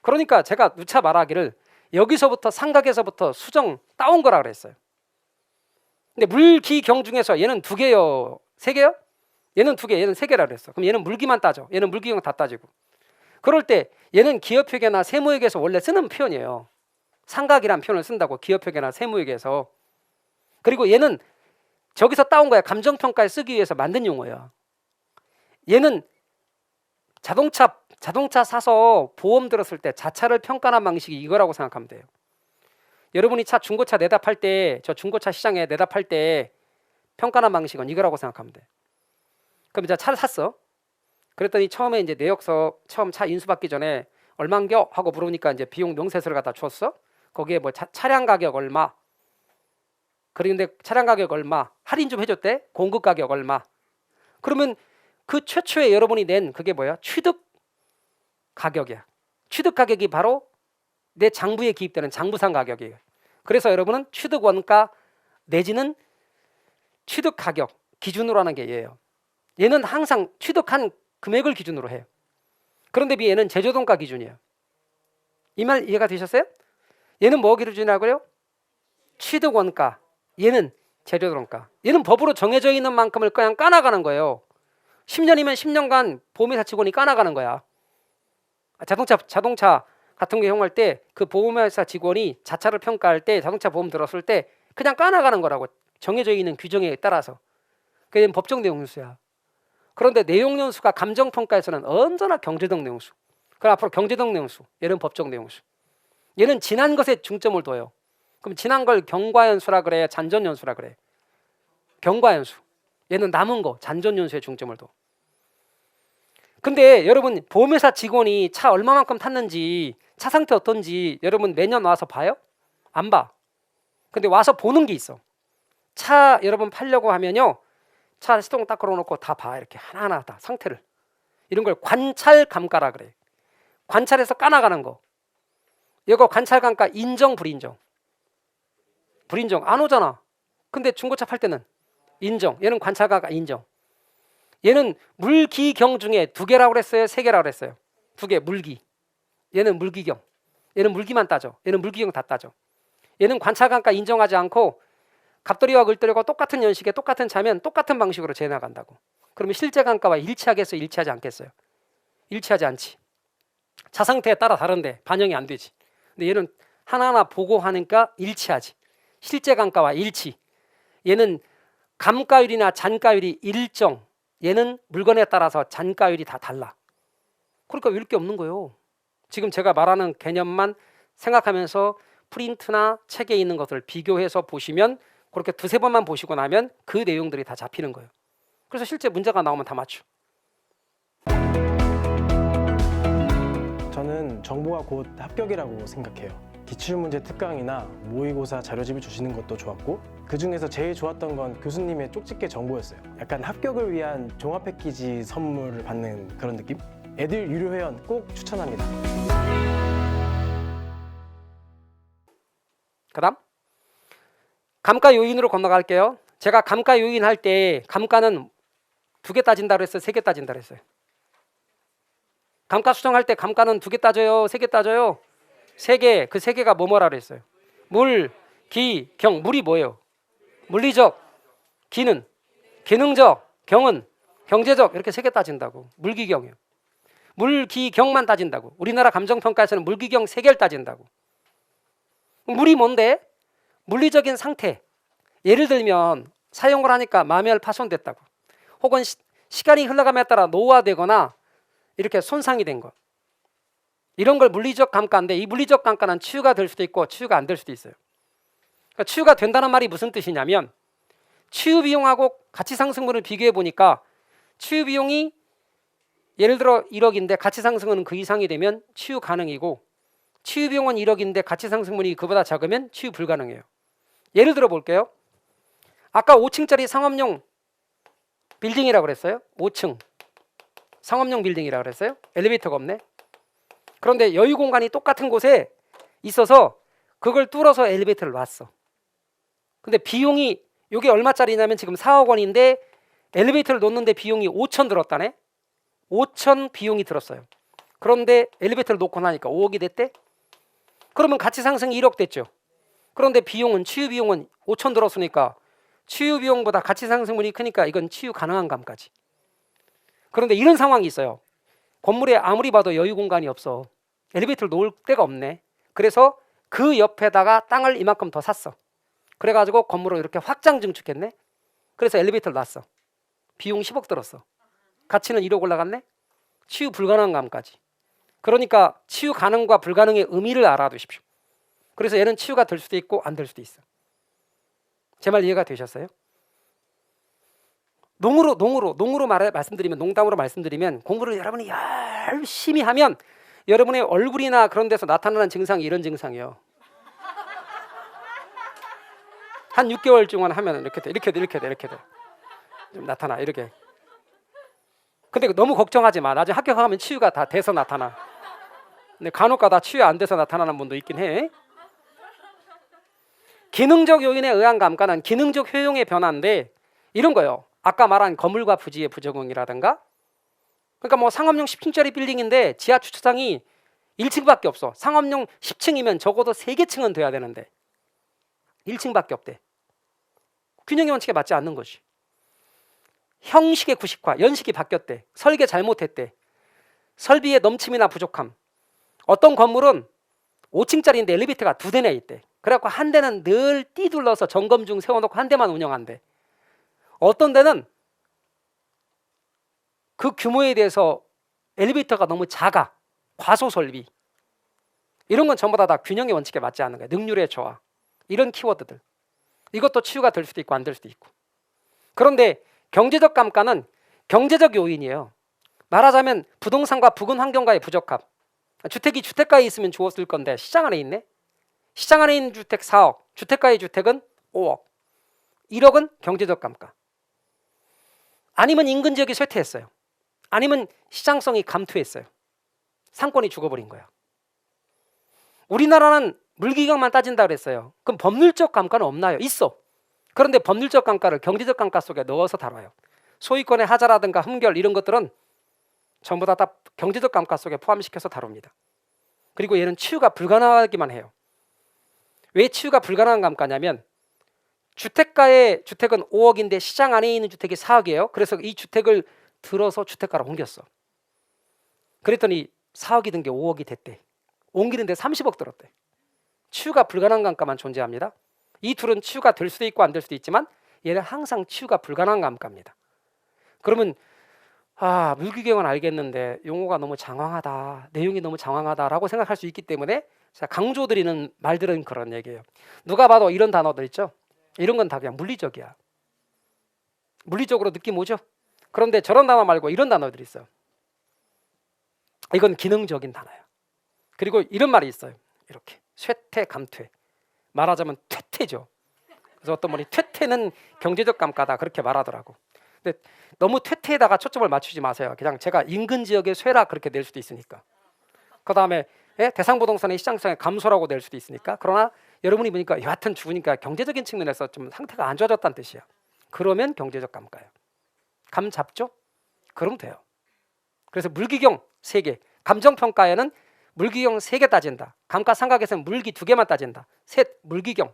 그러니까 제가 누차 말하기를 여기서부터 삼각에서부터 수정 따온 거라 그랬어요. 근데 물기경 중에서 얘는 2개요? 3개요? 얘는 2개, 얘는 3개라 그랬어. 그럼 얘는 물기만 따져. 얘는 물기경 다 따지고. 그럴 때 얘는 기업회계나 세무회계에서 원래 쓰는 표현이에요. 삼각이란 표현을 쓴다고. 기업회계나 세무회계에서. 그리고 얘는 저기서 따온 거야. 감정평가에 쓰기 위해서 만든 용어예요. 얘는 자동차 사서 보험 들었을 때 자차를 평가하는 방식이 이거라고 생각하면 돼요. 여러분이 중고차 내다 팔 때, 저 중고차 시장에 내다 팔 때 평가하는 방식은 이거라고 생각하면 돼. 그럼 이제 차를 샀어. 그랬더니 처음에 이제 내역서 처음 차 인수받기 전에 얼만겨 하고 물으니까 이제 비용 명세서를 갖다 줬어. 거기에 뭐 차량 가격 얼마, 그런데 차량 가격 얼마, 할인 좀 해줬대. 공급 가격 얼마. 그러면 그 최초에 여러분이 낸 그게 뭐야? 취득 가격이야. 취득 가격이 바로 내 장부에 기입되는 장부상 가격이에요. 그래서 여러분은 취득 원가 내지는 취득 가격 기준으로 하는 게 얘예요. 얘는 항상 취득한 금액을 기준으로 해요. 그런데 얘는 제조동가 기준이에요. 이 말 이해가 되셨어요? 얘는 뭐 기준이라고요? 취득 원가. 얘는 제조동가. 얘는 법으로 정해져 있는 만큼을 그냥 까나가는 거예요. 10년이면 10년간 보험회사 직원이 까나가는 거야. 자동차 같은 경우 할 때 그 보험회사 직원이 자차를 평가할 때 자동차 보험 들었을 때 그냥 까나가는 거라고. 정해져 있는 규정에 따라서. 그게 법정 내용수야. 그런데 내용연수가 감정평가에서는 언제나 경제적 내용수. 그럼 앞으로 경제적 내용수. 얘는 법정 내용수. 얘는 지난 것에 중점을 둬요. 그럼 지난 걸 경과연수라 그래, 잔존연수라 그래. 경과연수. 얘는 남은 거 잔존연수에 중점을 둬. 근데 여러분 보험회사 직원이 차 얼마만큼 탔는지 차 상태 어떤지 여러분 매년 와서 봐요? 안 봐. 근데 와서 보는 게 있어. 차 여러분 팔려고 하면요. 차 시동 딱 걸어놓고 다 봐. 이렇게 하나하나 다 상태를. 이런 걸 관찰 감가라 그래. 관찰해서 까나가는 거. 이거 관찰 감가 인정 불인정? 불인정. 안 오잖아. 근데 중고차 팔 때는 인정. 얘는 관찰 감가 인정. 얘는 물기경 중에 2개라고 그랬어요? 3개라고 그랬어요? 2개 물기. 얘는 물기경. 얘는 물기만 따져. 얘는 물기경 다 따져. 얘는 관찰 감가 인정하지 않고 갑돌이와 글돌이가 똑같은 연식에 똑같은 차면 똑같은 방식으로 재나간다고. 그러면 실제 감가와 일치하겠어요? 일치하지 않겠어요? 일치하지 않지. 차 상태에 따라 다른데 반영이 안 되지. 근데 얘는 하나하나 보고 하니까 일치하지. 실제 감가와 일치. 얘는 감가율이나 잔가율이 일정. 얘는 물건에 따라서 잔가율이 다 달라. 그러니까 외울 게 없는 거예요. 지금 제가 말하는 개념만 생각하면서 프린트나 책에 있는 것을 비교해서 보시면 그렇게 2-3번만 보시고 나면 그 내용들이 다 잡히는 거예요. 그래서 실제 문제가 나오면 다 맞춰. 저는 정보가 곧 합격이라고 생각해요. 기출문제 특강이나 모의고사 자료집을 주시는 것도 좋았고 그 중에서 제일 좋았던 건 교수님의 쪽집게 정보였어요. 약간 합격을 위한 종합 패키지 선물을 받는 그런 느낌? 애들 유료 회원 꼭 추천합니다. 그다음 감가 요인으로 건너갈게요. 제가 감가 요인 할 때 감가는 2개 따진다 그랬어요? 3개 따진다 그랬어요? 감가 수정할 때 감가는 2개 따져요? 3개 따져요? 3개. 그 3개가 뭐뭐라 그랬어요? 물, 기, 경. 물이 뭐예요? 물리적. 기는 기능적. 경은 경제적. 이렇게 3개 따진다고. 물기경이에요. 물기경만 따진다고. 우리나라 감정평가에서는 물기경 3개를 따진다고. 물이 뭔데? 물리적인 상태. 예를 들면 사용을 하니까 마멸 파손됐다고. 혹은 시간이 흘러감에 따라 노화되거나 이렇게 손상이 된 것. 이런 걸 물리적 감가인데 이 물리적 감가는 치유가 될 수도 있고 치유가 안 될 수도 있어요. 그러니까 치유가 된다는 말이 무슨 뜻이냐면 치유 비용하고 가치 상승분을 비교해 보니까 치유 비용이 예를 들어 1억인데 가치 상승은 그 이상이 되면 치유 가능이고 치유 비용은 1억인데 가치 상승분이 그보다 작으면 치유 불가능해요. 예를 들어 볼게요. 아까 5층짜리 상업용 빌딩이라고 그랬어요. 5층 상업용 빌딩이라고 그랬어요. 엘리베이터가 없네. 그런데 여유 공간이 똑같은 곳에 있어서 그걸 뚫어서 엘리베이터를 놨어. 근데 비용이 이게 얼마짜리냐면 지금 4억 원인데 엘리베이터를 놓는데 비용이 5천 들었다네. 5천 비용이 들었어요. 그런데 엘리베이터를 놓고 나니까 5억이 됐대. 그러면 가치 상승이 1억 됐죠. 그런데 비용은 치유 비용은 5천 들었으니까 치유 비용보다 가치 상승분이 크니까 이건 치유 가능한 감까지. 그런데 이런 상황이 있어요. 건물에 아무리 봐도 여유 공간이 없어. 엘리베이터를 놓을 데가 없네. 그래서 그 옆에다가 땅을 이만큼 더 샀어. 그래가지고 건물을 이렇게 확장 증축했네. 그래서 엘리베이터를 놨어. 비용 10억 들었어. 가치는 1억 올라갔네. 치유 불가능한 감까지. 그러니까 치유 가능과 불가능의 의미를 알아두십시오. 그래서 얘는 치유가 될 수도 있고 안 될 수도 있어. 제 말 이해가 되셨어요? 농으로 말씀드리면 농담으로 말씀드리면 공부를 여러분이 열심히 하면 여러분의 얼굴이나 그런 데서 나타나는 증상이 이런 증상이에요. 한 6개월 동안 하면 이렇게 돼. 이렇게 돼. 이렇게 돼. 이렇게 돼. 좀 나타나. 이렇게. 근데 너무 걱정하지 마. 나중에 합격하면 치유가 다 돼서 나타나. 근데 간혹 가다 치유 안 돼서 나타나는 분도 있긴 해. 기능적 요인에 의한 감가는 기능적 효용의 변화인데 이런 거예요. 아까 말한 건물과 부지의 부적응이라든가 그러니까 뭐 상업용 10층짜리 빌딩인데 지하 주차장이 1층밖에 없어. 상업용 10층이면 적어도 3개 층은 돼야 되는데 1층밖에 없대. 균형의 원칙에 맞지 않는 것이. 형식의 구식화, 연식이 바뀌었대. 설계 잘못했대. 설비의 넘침이나 부족함. 어떤 건물은 5층짜리인데 엘리베이터가 2대나 있대. 그래갖고 한 대는 늘 띠둘러서 점검 중 세워놓고 한 대만 운영한대. 어떤 데는 그 규모에 대해서 엘리베이터가 너무 작아. 과소 설비. 이런 건 전부 다 균형의 원칙에 맞지 않는 거야. 능률의 저하. 이런 키워드들. 이것도 치유가 될 수도 있고 안 될 수도 있고. 그런데 경제적 감가는 경제적 요인이에요. 말하자면 부동산과 부근 환경과의 부적합. 주택이 주택가에 있으면 좋았을 건데 시장 안에 있네. 시장 안에 있는 주택 4억, 주택가의 주택은 5억. 1억은 경제적 감가. 아니면 인근 지역이 쇠퇴했어요. 아니면 시장성이 감퇴했어요. 상권이 죽어버린 거야. 우리나라는 물기경만 따진다 그랬어요. 그럼 법률적 감가는 없나요? 있어. 그런데 법률적 감가를 경제적 감가 속에 넣어서 다뤄요. 소유권의 하자라든가 흠결 이런 것들은 전부 다 경제적 감가 속에 포함시켜서 다룹니다. 그리고 얘는 치유가 불가능하기만 해요. 왜 치유가 불가능한 감가냐면 주택가의 주택은 5억인데 시장 안에 있는 주택이 4억이에요. 그래서 이 주택을 들어서 주택가로 옮겼어. 그랬더니 4억이 든 게 5억이 됐대. 옮기는데 30억 들었대. 치유가 불가능한 감가만 존재합니다. 이 둘은 치유가 될 수도 있고 안 될 수도 있지만 얘는 항상 치유가 불가능한 감가입니다. 그러면 물기경은 알겠는데 용어가 너무 장황하다, 내용이 너무 장황하다라고 생각할 수 있기 때문에 제가 강조드리는 말들은 그런 얘기예요. 누가 봐도 이런 단어들 있죠? 이런 건 다 그냥 물리적이야. 물리적으로 느낌 오죠? 그런데 저런 단어 말고 이런 단어들이 있어요. 이건 기능적인 단어야. 그리고 이런 말이 있어요. 이렇게 쇠퇴, 감퇴. 말하자면 퇴퇴죠. 그래서 어떤 분이 퇴퇴는 경제적 감가다 그렇게 말하더라고. 근데 너무 퇴퇴에다가 초점을 맞추지 마세요. 그냥 제가 인근 지역의 쇠라 그렇게 낼 수도 있으니까. 그 다음에 대상부동산의 시장성의 감소라고 낼 수도 있으니까. 그러나 여러분이 보니까 여하튼 죽으니까 경제적인 측면에서 좀 상태가 안 좋아졌다는 뜻이야. 그러면 경제적 감가예요. 감 잡죠? 그럼 돼요. 그래서 물기경 3개, 감정평가에는 물기경 3개 따진다. 감가상각에서는 물기 2개만 따진다. 셋, 물기경.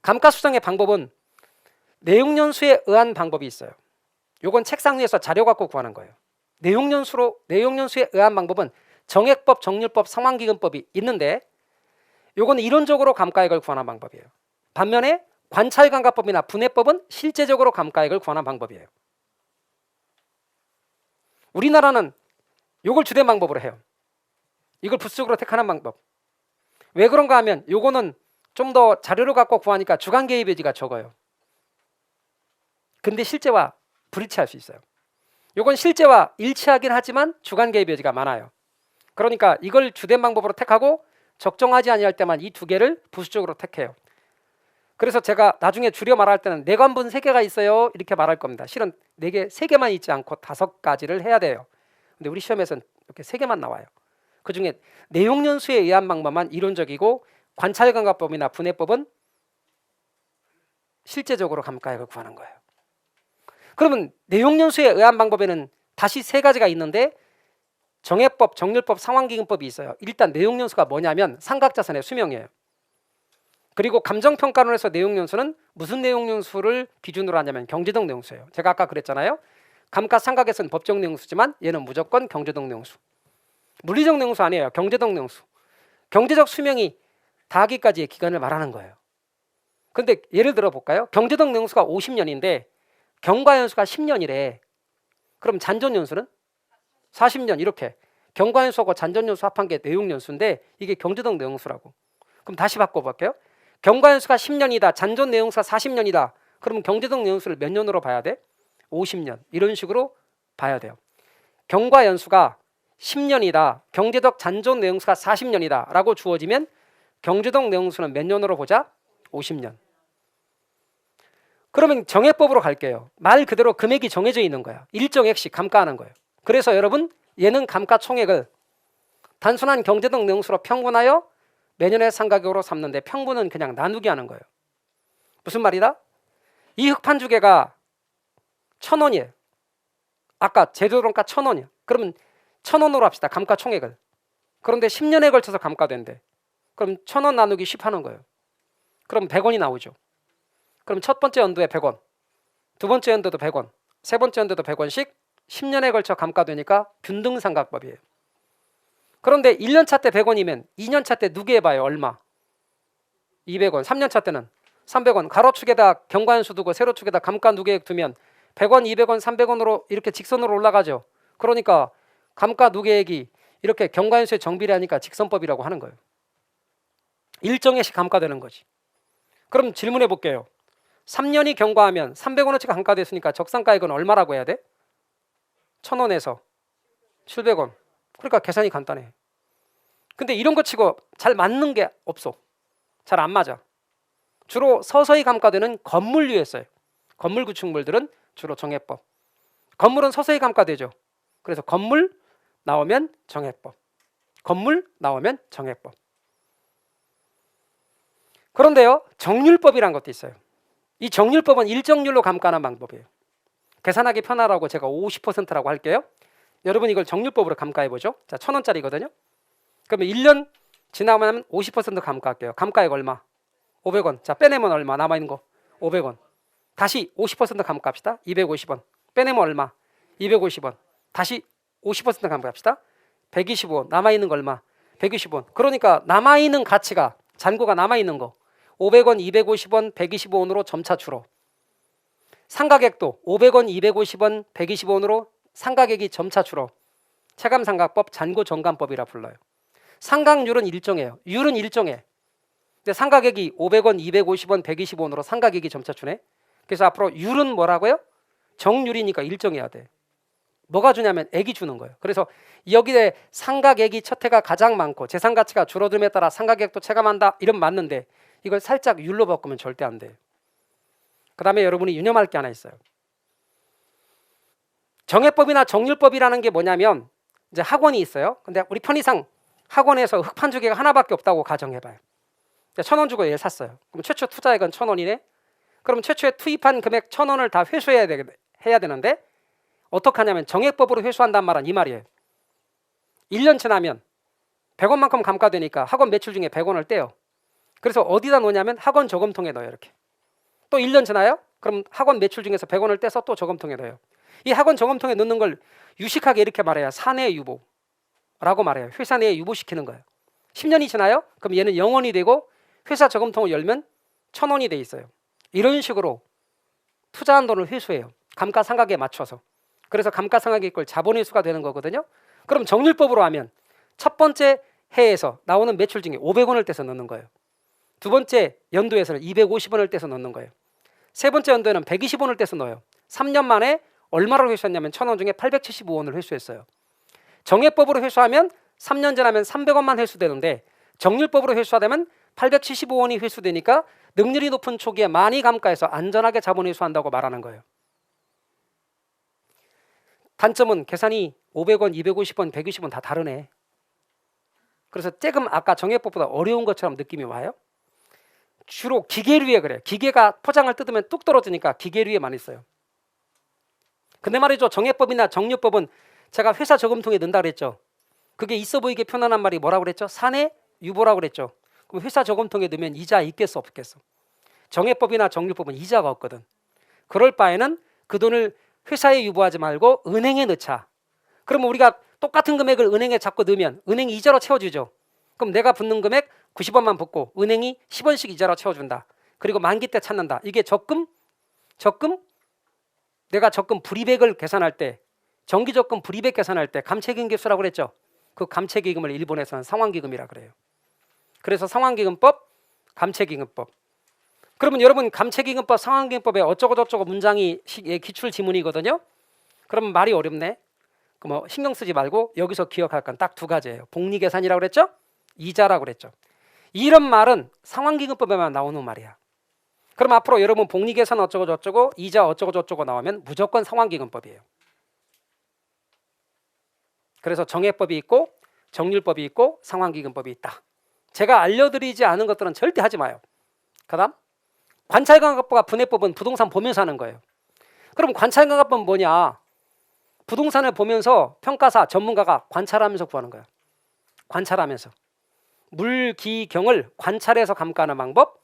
감가수정의 방법은 내용연수에 의한 방법이 있어요. 요건 책상 위에서 자료 갖고 구하는 거예요. 내용연수에 의한 방법은 정액법, 정률법, 상환기금법이 있는데 요건 이론적으로 감가액을 구하는 방법이에요. 반면에 관찰감가법이나 분해법은 실제적으로 감가액을 구하는 방법이에요. 우리나라는 요걸 주된 방법으로 해요. 이걸 부수적으로 택하는 방법. 왜 그런가 하면 요거는 좀 더 자료를 갖고 구하니까 주관 개입 여지가 적어요. 근데 실제와 불일치할 수 있어요. 요건 실제와 일치하긴 하지만 주관 개입 여지가 많아요. 그러니까 이걸 주된 방법으로 택하고 적정하지 아니할 때만 이 2개를 부수적으로 택해요. 그래서 제가 나중에 줄여 말할 때는 내관분 3개가 있어요 이렇게 말할 겁니다. 실은 3개만 있지 않고 5가지를 해야 돼요. 근데 우리 시험에서는 이렇게 3개만 나와요. 그중에 내용연수에 의한 방법만 이론적이고 관찰감가법이나 분해법은 실제적으로 감가액을 구하는 거예요. 그러면 내용연수에 의한 방법에는 다시 3가지가 있는데 정액법, 정률법, 상환기금법이 있어요. 일단 내용연수가 뭐냐면 삼각자산의 수명이에요. 그리고 감정평가론에서 내용연수는 무슨 내용연수를 기준으로 하냐면 경제적 내용수예요. 제가 아까 그랬잖아요. 감가상각에서는 법적 내용수지만 얘는 무조건 경제적 내용수. 물리적 내용수 아니에요. 경제적 내용수. 경제적 수명이 다하기까지의 기간을 말하는 거예요. 근데 예를 들어 볼까요? 경제적 내용수가 50년인데 경과연수가 10년이래. 그럼 잔존연수는 40년 이렇게. 경과연수하고 잔존연수 합한 게 내용연수인데 이게 경제적 내용수라고. 그럼 다시 바꿔볼게요. 경과연수가 10년이다. 잔존 내용수가 40년이다. 그러면 경제적 내용수를 몇 년으로 봐야 돼? 50년. 이런 식으로 봐야 돼요. 경과연수가 10년이다. 경제적 잔존 내용수가 40년이다. 라고 주어지면 경제적 내용수는 몇 년으로 보자? 50년. 그러면 정해법으로 갈게요. 말 그대로 금액이 정해져 있는 거야. 일정액씩 감가하는 거예요. 그래서 여러분 얘는 감가총액을 단순한 경제적 능수로 평분하여 매년의 상가격으로 삼는데 평분은 그냥 나누기 하는 거예요. 무슨 말이다? 이 흑판주계가 1,000원이에요. 아까 제조동가 1,000원이야. 그러면 1,000원으로 합시다. 감가총액을. 그런데 10년에 걸쳐서 감가된대. 그럼 1,000원 나누기 10 하는 거예요. 그럼 100원이 나오죠. 그럼 첫 번째 연도에 100원, 두 번째 연도도 100원, 세 번째 연도도 100원씩 10년에 걸쳐 감가되니까 균등상각법이에요. 그런데 1년차 때 100원이면 2년차 때 누계해봐요. 얼마? 200원. 3년차 때는 300원. 가로축에다 경과연수 두고 세로축에다 감가 누계액 두면 100원, 200원, 300원으로 이렇게 직선으로 올라가죠. 그러니까 감가 누계액이 이렇게 경과연수에 정비례하니까 직선법이라고 하는 거예요. 일정액씩 감가되는 거지. 그럼 질문해 볼게요. 3년이 경과하면 300원어치 감가됐으니까 적산가액은 얼마라고 해야 돼? 1,000원에서 700원. 그러니까 계산이 간단해. 근데 이런 거 치고 잘 맞는 게 없어. 잘 안 맞아. 주로 서서히 감가되는 건물류에 써요. 건물 구축물들은 주로 정해법. 건물은 서서히 감가되죠. 그래서 건물 나오면 정해법. 건물 나오면 정해법. 그런데요, 정률법이라는 것도 있어요. 이 정률법은 일정률로 감가하는 방법이에요. 계산하기 편하라고 제가 50%라고 할게요. 여러분 이걸 정률법으로 감가해보죠. 자, 1,000원짜리거든요. 그러면 1년 지나면 50% 감가할게요. 감가액 얼마? 500원. 자, 빼내면 얼마? 남아있는 거 500원. 다시 50% 감가합시다. 250원. 빼내면 얼마? 250원. 다시 50% 감가합시다. 125원. 남아있는 거 얼마? 120원. 그러니까 남아있는 가치가, 잔고가 남아있는 거 500원, 250원, 125원으로 점차 줄어. 상가액도 500원, 250원, 125원으로 상가액이 점차 줄어. 체감상각법, 잔고정감법이라 불러요. 상각률은 일정해요. 율은 일정해. 근데 상가액이 500원, 250원, 125원으로 상가액이 점차 주네. 그래서 앞으로 율은 뭐라고요? 정률이니까 일정해야 돼. 뭐가 주냐면 액이 주는 거예요. 그래서 여기에 상가액이 첫 해가 가장 많고 재산가치가 줄어듦에 따라 상가액도 체감한다. 이러면 맞는데 이걸 살짝 율로 바꾸면 절대 안 돼요. 그 다음에 여러분이 유념할 게 하나 있어요. 정해법이나 정률법이라는 게 뭐냐면 이제 학원이 있어요. 근데 우리 편의상 학원에서 흑판주계가 하나밖에 없다고 가정해봐요. 1,000원 주고 얘를 샀어요. 그럼 최초 투자액은 1,000원이네. 그럼 최초에 투입한 금액 1,000원을 다 회수해야 되는데 어떻게 하냐면 정액법으로 회수한단 말은 이 말이에요. 1년 지나면 100원만큼 감가되니까 학원 매출 중에 100원을 떼요. 그래서 어디다 놓냐면 학원 저금통에 넣어요. 이렇게. 또 1년 지나요? 그럼 학원 매출 중에서 100원을 떼서 또 저금통에 넣어요. 이 학원 저금통에 넣는 걸 유식하게 이렇게 말해야 사내 유보라고 말해요. 회사 내에 유보시키는 거예요. 10년이 지나요? 그럼 얘는 0원이 되고 회사 저금통을 열면 1,000원이 돼 있어요. 이런 식으로 투자한 돈을 회수해요. 감가상각에 맞춰서. 그래서 감가상각의 걸 자본회수가 되는 거거든요. 그럼 정률법으로 하면 첫 번째 해에서 나오는 매출 중에 500원을 떼서 넣는 거예요. 두 번째 연도에서는 250원을 떼서 넣는 거예요. 세 번째 연도에는 120원을 떼서 넣어요. 3년 만에 얼마를 회수했냐면 1,000원 중에 875원을 회수했어요. 정해법으로 회수하면 3년 지나면 300원만 회수되는데 정률법으로 회수하면 875원이 회수되니까 능률이 높은 초기에 많이 감가해서 안전하게 자본 회수한다고 말하는 거예요. 단점은 계산이 500원, 250원, 120원 다 다르네. 그래서 조금 아까 정해법보다 어려운 것처럼 느낌이 와요. 주로 기계류에 그래요. 기계가 포장을 뜯으면 뚝 떨어지니까 기계류에 많이 써요. 근데 말이죠. 정해법이나 정률법은 제가 회사 저금통에 넣는다 그랬죠. 그게 있어 보이게 편안한 말이 뭐라고 그랬죠? 사내 유보라고 그랬죠. 그럼 회사 저금통에 넣으면 이자 있겠어 없겠어? 정해법이나 정률법은 이자가 없거든. 그럴 바에는 그 돈을 회사에 유보하지 말고 은행에 넣자. 그러면 우리가 똑같은 금액을 은행에 자꾸 넣으면 은행이 이자로 채워주죠. 그럼 내가 붓는 금액 90원만 붓고 은행이 10원씩 이자로 채워준다. 그리고 만기 때 찾는다. 이게 적금 내가 적금 불이백을 계산할 때 정기적금 불이백 계산할 때 감채기금계수라고 그랬죠. 그 감채기금을 일본에서는 상환기금이라 그래요. 그래서 상환기금법, 감채기금법. 그러면 여러분 감채기금법, 상환기금법에 어쩌고저쩌고 문장이 기출 지문이거든요. 그러면 말이 어렵네. 뭐 신경 쓰지 말고 여기서 기억할 건 딱 두 가지예요. 복리계산이라고 그랬죠. 이자라고 그랬죠. 이런 말은 상환기금법에만 나오는 말이야. 그럼 앞으로 여러분 복리계산 어쩌고 저쩌고 이자 어쩌고 저쩌고 나오면 무조건 상환기금법이에요. 그래서 정해법이 있고 정률법이 있고 상환기금법이 있다. 제가 알려드리지 않은 것들은 절대 하지 마요. 그다음 관찰감각법과 분해법은 부동산 보면서 하는 거예요. 그럼 관찰감각법은 뭐냐? 부동산을 보면서 평가사 전문가가 관찰하면서 구하는 거예요. 관찰하면서 물기경을 관찰해서 감가하는 방법,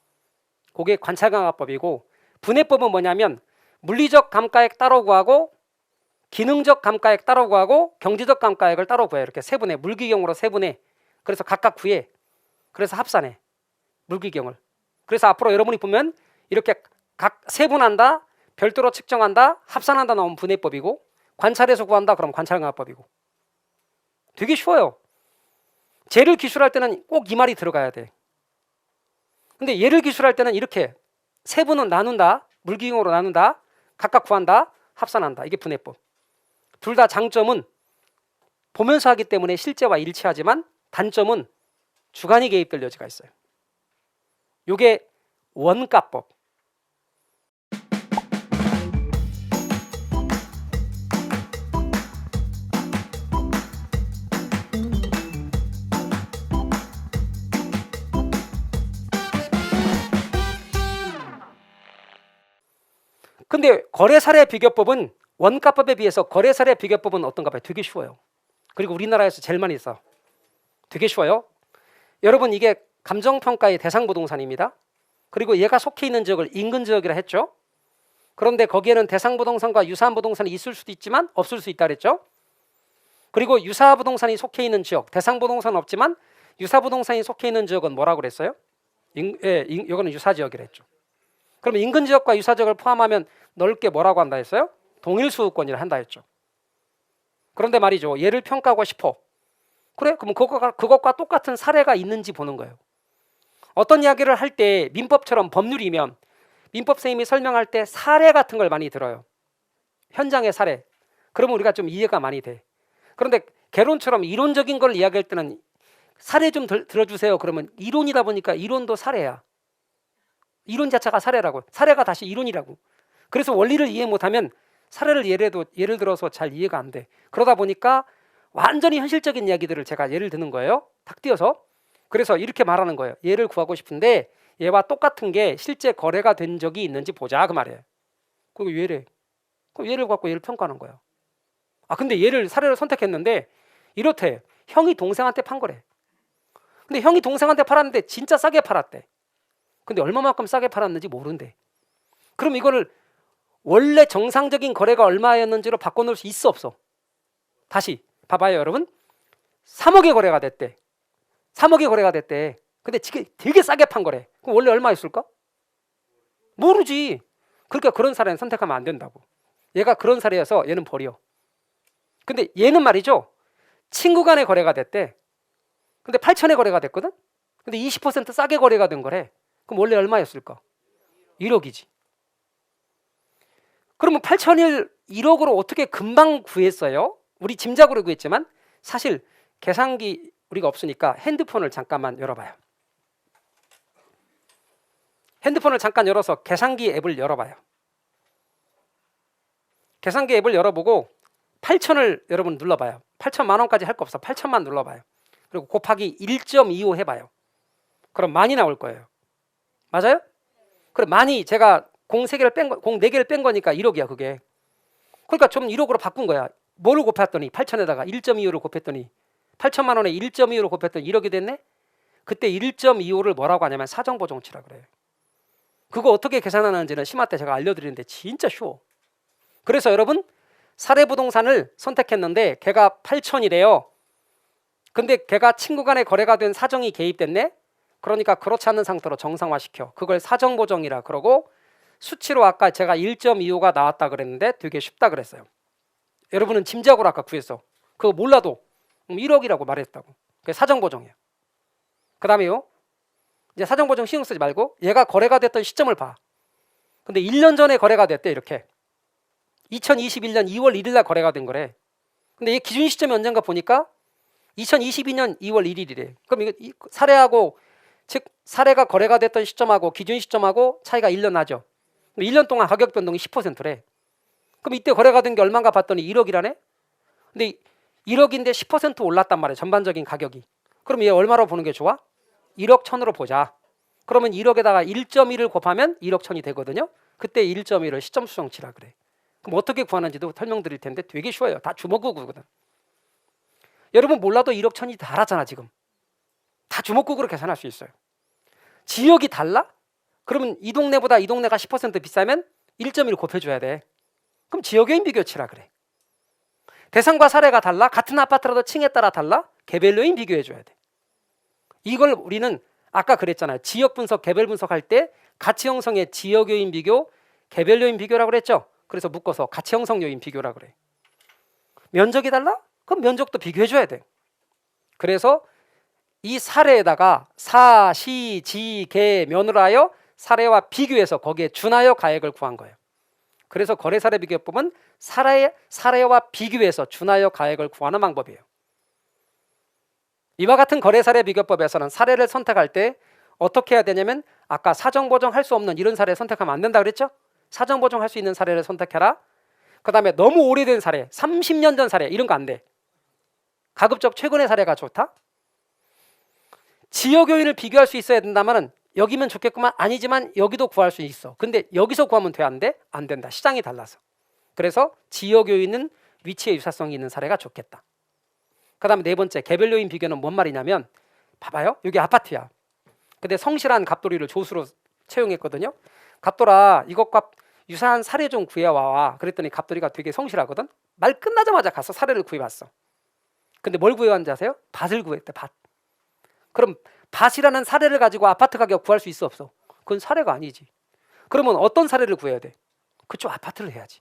그게 관찰감각법이고, 분해법은 뭐냐면 물리적 감가액 따로 구하고 기능적 감가액 따로 구하고 경제적 감가액을 따로 구해요. 이렇게 세분해, 물기경으로 세분해. 그래서 각각 구해. 그래서 합산해, 물기경을. 그래서 앞으로 여러분이 보면 이렇게 각 세분한다, 별도로 측정한다, 합산한다 나오면 분해법이고, 관찰해서 구한다 그럼 관찰감각법이고. 되게 쉬워요. 재를 기술할 때는 꼭 이 말이 들어가야 돼. 근데 얘를 기술할 때는 이렇게 세분은 나눈다, 물기경으로 나눈다, 각각 구한다, 합산한다. 이게 분해법. 둘 다 장점은 보면서 하기 때문에 실제와 일치하지만 단점은 주관이 개입될 여지가 있어요. 이게 원가법. 근데 거래사례 비교법은 원가법에 비해서 거래사례 비교법은 어떤가 봐요. 되게 쉬워요. 그리고 우리나라에서 제일 많이 써. 되게 쉬워요. 여러분 이게 감정평가의 대상부동산입니다. 그리고 얘가 속해 있는 지역을 인근지역이라 했죠. 그런데 거기에는 대상부동산과 유사부동산이 있을 수도 있지만 없을 수 있다 그랬죠. 그리고 유사부동산이 속해 있는 지역, 대상부동산은 없지만 유사부동산이 속해 있는 지역은 뭐라고 그랬어요? 이거는 유사지역이라 했죠. 그럼 인근지역과 유사지역을 포함하면 넓게 뭐라고 한다 했어요? 동일수급권이라 한다 했죠. 그런데 말이죠, 얘를 평가하고 싶어. 그래? 그럼 그것과 똑같은 사례가 있는지 보는 거예요. 어떤 이야기를 할 때 민법처럼 법률이면 민법 선생님이 설명할 때 사례 같은 걸 많이 들어요. 현장의 사례. 그러면 우리가 좀 이해가 많이 돼. 그런데 개론처럼 이론적인 걸 이야기할 때는 사례 좀 들어주세요. 그러면 이론이다 보니까 이론도 사례야. 이론 자체가 사례라고. 사례가 다시 이론이라고. 그래서 원리를 이해 못하면 사례를 예를 들어서 잘 이해가 안 돼. 그러다 보니까 완전히 현실적인 이야기들을 제가 예를 드는 거예요. 탁 띄어서. 그래서 이렇게 말하는 거예요. 얘를 구하고 싶은데 얘와 똑같은 게 실제 거래가 된 적이 있는지 보자 그 말이에요. 그리고 얘를 갖고 얘를 평가하는 거예요. 근데 얘를 사례를 선택했는데 이렇대. 형이 동생한테 판 거래. 근데 형이 동생한테 팔았는데 진짜 싸게 팔았대. 근데 얼마만큼 싸게 팔았는지 모른대. 그럼 이거를 원래 정상적인 거래가 얼마였는지로 바꿔놓을 수 있어 없어? 다시 봐봐요 여러분. 3억의 거래가 됐대. 3억의 거래가 됐대. 근데 되게 싸게 판 거래. 그럼 원래 얼마였을까? 모르지. 그러니까 그런 사례는 선택하면 안 된다고. 얘가 그런 사례여서 얘는 버려. 근데 얘는 말이죠, 친구 간의 거래가 됐대. 근데 8천에 거래가 됐거든. 근데 20% 싸게 거래가 된 거래. 그럼 원래 얼마였을까? 1억이지. 그러면 8천을 1억으로 어떻게 금방 구했어요? 우리 짐작으로 구했지만 사실 계산기 우리가 없으니까 핸드폰을 잠깐만 열어봐요. 핸드폰을 잠깐 열어서 계산기 앱을 열어봐요. 계산기 앱을 열어보고 8천을 여러분 눌러봐요. 8천만 원까지 할 거 없어. 8천만 눌러봐요. 그리고 곱하기 1.25 해봐요. 그럼 많이 나올 거예요. 맞아요? 그럼 많이 제가 공 4개를 뺀 거니까 1억이야 그게. 그러니까 좀 1억으로 바꾼 거야. 뭐를 곱했더니 8천에다가 1.25를 곱했더니 8천만 원에 1.25를 곱했더니 1억이 됐네. 그때 1.25를 뭐라고 하냐면 사정보정치라 그래요. 그거 어떻게 계산하는지는 심화 때 제가 알려드리는데 진짜 쉬워. 그래서 여러분 사례부동산을 선택했는데 걔가 8천이래요. 근데 걔가 친구 간에 거래가 된 사정이 개입됐네. 그러니까 그렇지 않은 상태로 정상화시켜. 그걸 사정보정이라 그러고 수치로 아까 제가 1.25가 나왔다 그랬는데 되게 쉽다 그랬어요. 여러분은 짐작으로 아까 구했어. 그거 몰라도 1억이라고 말했다고. 그게 사정보정이에요. 그 다음에요, 이제 사정보정 신경 쓰지 말고 얘가 거래가 됐던 시점을 봐. 근데 1년 전에 거래가 됐대. 이렇게 2021년 2월 1일 날 거래가 된 거래. 근데 얘 기준 시점이 언젠가 보니까 2022년 2월 1일이래. 그럼 이거 사례하고 즉 사례가 거래가 됐던 시점하고 기준 시점하고 차이가 1년 나죠. 1년 동안 가격 변동이 10%래. 그럼 이때 거래가 된 게 얼마인가 봤더니 1억이라네. 근데 1억인데 10% 올랐단 말이에요. 전반적인 가격이. 그럼 얘 얼마로 보는 게 좋아? 1억 1000으로 보자. 그러면 1억에다가 1.1을 곱하면 1억 1000이 되거든요. 그때 1.1을 시점 수정치라 그래. 그럼 어떻게 구하는지도 설명드릴 텐데 되게 쉬워요. 다 주먹구구거든. 여러분 몰라도 1억 1000이 다 알았잖아 지금. 다 주먹구구로 계산할 수 있어요. 지역이 달라? 그러면 이 동네보다 이 동네가 10% 비싸면 1.1 곱해줘야 돼. 그럼 지역요인 비교치라 그래. 대상과 사례가 달라? 같은 아파트라도 층에 따라 달라? 개별 요인 비교해줘야 돼. 이걸 우리는 아까 그랬잖아요. 지역 분석, 개별 분석할 때 가치 형성의 지역 요인 비교, 개별 요인 비교라고 그랬죠. 그래서 묶어서 가치 형성 요인 비교라고 그래. 면적이 달라? 그럼 면적도 비교해줘야 돼. 그래서 이 사례에다가 사, 시, 지, 개, 면으로 하여 사례와 비교해서 거기에 준하여 가액을 구한 거예요. 그래서 거래사례 비교법은 사례와 비교해서 준하여 가액을 구하는 방법이에요. 이와 같은 거래사례 비교법에서는 사례를 선택할 때 어떻게 해야 되냐면 아까 사정보정할 수 없는 이런 사례 선택하면 안 된다 그랬죠? 사정보정할 수 있는 사례를 선택해라. 그 다음에 너무 오래된 사례, 30년 전 사례 이런 거 안 돼. 가급적 최근의 사례가 좋다. 지역 요인을 비교할 수 있어야 된다면은 여기면 좋겠구만. 아니지만 여기도 구할 수 있어. 근데 여기서 구하면 돼? 안 돼? 안 된다. 시장이 달라서. 그래서 지역 요인은 위치의 유사성이 있는 사례가 좋겠다. 그 다음에 네 번째 개별 요인 비교는 뭔 말이냐면 봐봐요. 여기 아파트야. 근데 성실한 갑돌이를 조수로 채용했거든요. 갑돌아 이것과 유사한 사례 좀 구해와. 그랬더니 갑돌이가 되게 성실하거든. 말 끝나자마자 가서 사례를 구해왔어. 근데 뭘 구해왔는지 아세요? 밭을 구했대. 밭. 그럼 밭이라는 사례를 가지고 아파트 가격 구할 수 있어 없어? 그건 사례가 아니지. 그러면 어떤 사례를 구해야 돼? 그쪽 아파트를 해야지.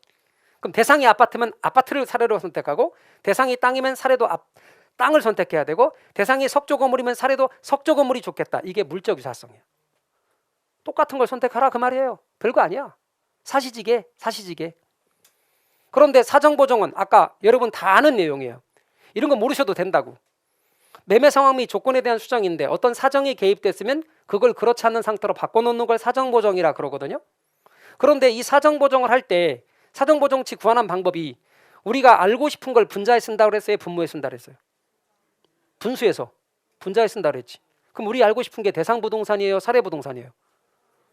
그럼 대상이 아파트면 아파트를 사례로 선택하고 대상이 땅이면 사례도 땅을 선택해야 되고 대상이 석조 건물이면 사례도 석조 건물이 좋겠다. 이게 물적 유사성이야. 똑같은 걸 선택하라 그 말이에요. 별거 아니야. 사시지게. 그런데 사정보정은 아까 여러분 다 아는 내용이에요. 이런 거 모르셔도 된다고. 매매 상황 및 조건에 대한 수정인데 어떤 사정이 개입됐으면 그걸 그렇지 않는 상태로 바꿔놓는 걸 사정보정이라 그러거든요. 그런데 이 사정보정을 할 때 사정보정치 구하는 방법이 우리가 알고 싶은 걸 분자에 쓴다고 그랬어요? 분모에 쓴다고 그랬어요? 분수에서 분자에 쓴다고 그랬지. 그럼 우리 알고 싶은 게 대상부동산이에요? 사례부동산이에요?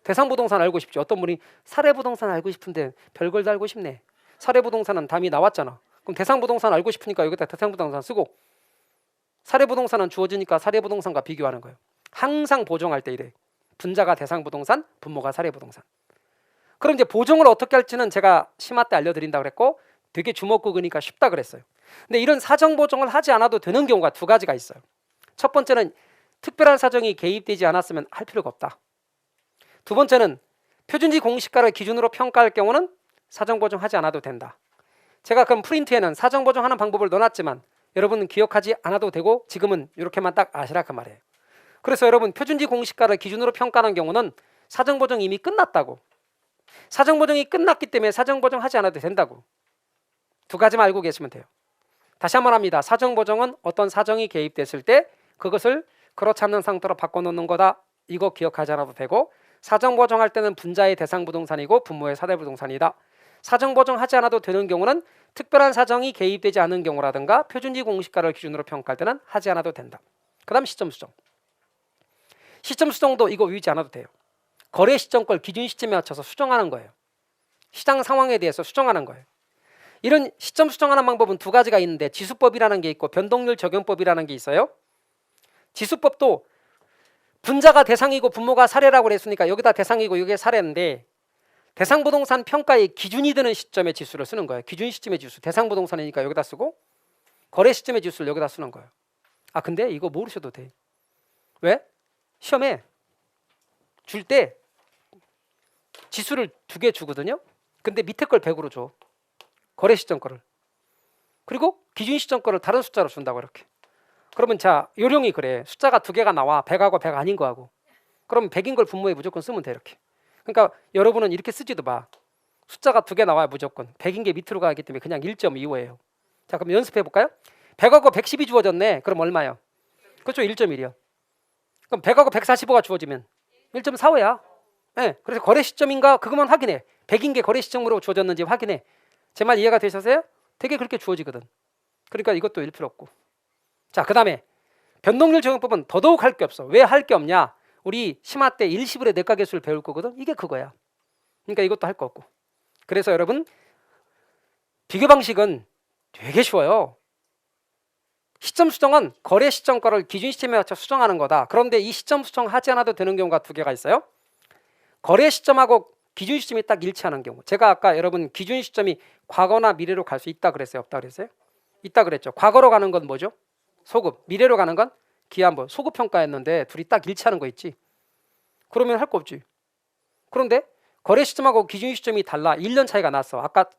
대상부동산 알고 싶죠. 어떤 분이 사례부동산 알고 싶은데 별걸 다 알고 싶네. 사례부동산은 답이 나왔잖아. 그럼 대상부동산 알고 싶으니까 여기다 대상부동산 쓰고 사례부동산은 주어지니까 사례부동산과 비교하는 거예요. 항상 보정할 때 이래. 분자가 대상부동산, 분모가 사례부동산. 그럼 이제 보정을 어떻게 할지는 제가 심화 때 알려드린다고 그랬고 되게 주먹구구니까 쉽다 그랬어요. 근데 이런 사정 보정을 하지 않아도 되는 경우가 두 가지가 있어요. 첫 번째는 특별한 사정이 개입되지 않았으면 할 필요가 없다. 두 번째는 표준지 공시가를 기준으로 평가할 경우는 사정 보정하지 않아도 된다. 제가 그럼 프린트에는 사정 보정하는 방법을 넣어놨지만 여러분은 기억하지 않아도 되고 지금은 이렇게만 딱 아시라 그 말이에요. 그래서 여러분 표준지 공시가를 기준으로 평가하는 경우는 사정 보정이 이미 끝났다고. 사정 보정이 끝났기 때문에 사정 보정하지 않아도 된다고. 두 가지만 알고 계시면 돼요. 다시 한번 합니다. 사정 보정은 어떤 사정이 개입됐을 때 그것을 그렇지 않는 상태로 바꿔놓는 거다. 이거 기억하지 않아도 되고 사정 보정할 때는 분자의 대상 부동산이고 분모의 사대 부동산이다. 사정 보정하지 않아도 되는 경우는 특별한 사정이 개입되지 않은 경우라든가 표준지 공시가를 기준으로 평가할 때는 하지 않아도 된다. 그 다음 시점 수정. 시점 수정도 이거 외우지 않아도 돼요. 거래 시점걸 기준 시점에 맞춰서 수정하는 거예요. 시장 상황에 대해서 수정하는 거예요. 이런 시점 수정하는 방법은 두 가지가 있는데 지수법이라는 게 있고 변동률 적용법이라는 게 있어요. 지수법도 분자가 대상이고 분모가 사례라고 그랬으니까 여기다 대상이고 여기에 사례인데 대상 부동산 평가의 기준이 되는 시점의 지수를 쓰는 거예요. 기준 시점의 지수. 대상 부동산이니까 여기다 쓰고 거래 시점의 지수를 여기다 쓰는 거예요. 아 근데 이거 모르셔도 돼. 왜? 시험에 줄 때 지수를 두 개 주거든요. 근데 밑에 걸 100으로 줘. 거래 시점 거를. 그리고 기준 시점 거를 다른 숫자로 준다고 이렇게. 그러면 자 요령이 그래. 숫자가 두 개가 나와. 100하고 100 아닌 거하고. 그럼 100인 걸 분모에 무조건 쓰면 돼 이렇게. 그러니까 여러분은 이렇게 쓰지도 마. 숫자가 두 개 나와야 무조건. 100인 게 밑으로 가기 때문에 그냥 1.25예요. 자 그럼 연습해 볼까요? 100하고 110이 주어졌네. 그럼 얼마요? 그렇죠. 1.1이요. 그럼 100하고 145가 주어지면 1.45야. 네, 그래서 거래 시점인가 그것만 확인해. 100인 게 거래 시점으로 주어졌는지 확인해. 제 말 이해가 되셨어요? 되게 그렇게 주어지거든. 그러니까 이것도 일 필요 없고. 자, 그 다음에 변동률 적용법은 더더욱 할 게 없어. 왜 할 게 없냐? 우리 심화 때 일시불의 내과계수를 배울 거거든. 이게 그거야. 그러니까 이것도 할 거 없고. 그래서 여러분 비교 방식은 되게 쉬워요. 시점 수정은 거래 시점가를 기준 시점에 맞춰 수정하는 거다. 그런데 이 시점 수정하지 않아도 되는 경우가 두 개가 있어요. 거래 시점하고 기준 시점이 딱 일치하는 경우. 제가 아까 여러분 기준 시점이 과거나 미래로 갈 수 있다 그랬어요? 없다 그랬어요? 있다 그랬죠. 과거로 가는 건 뭐죠? 소급. 미래로 가는 건 기한번. 소급 평가였는데 둘이 딱 일치하는 거 있지. 그러면 할 거 없지. 그런데 거래 시점하고 기준 시점이 달라. 1년 차이가 났어. 아까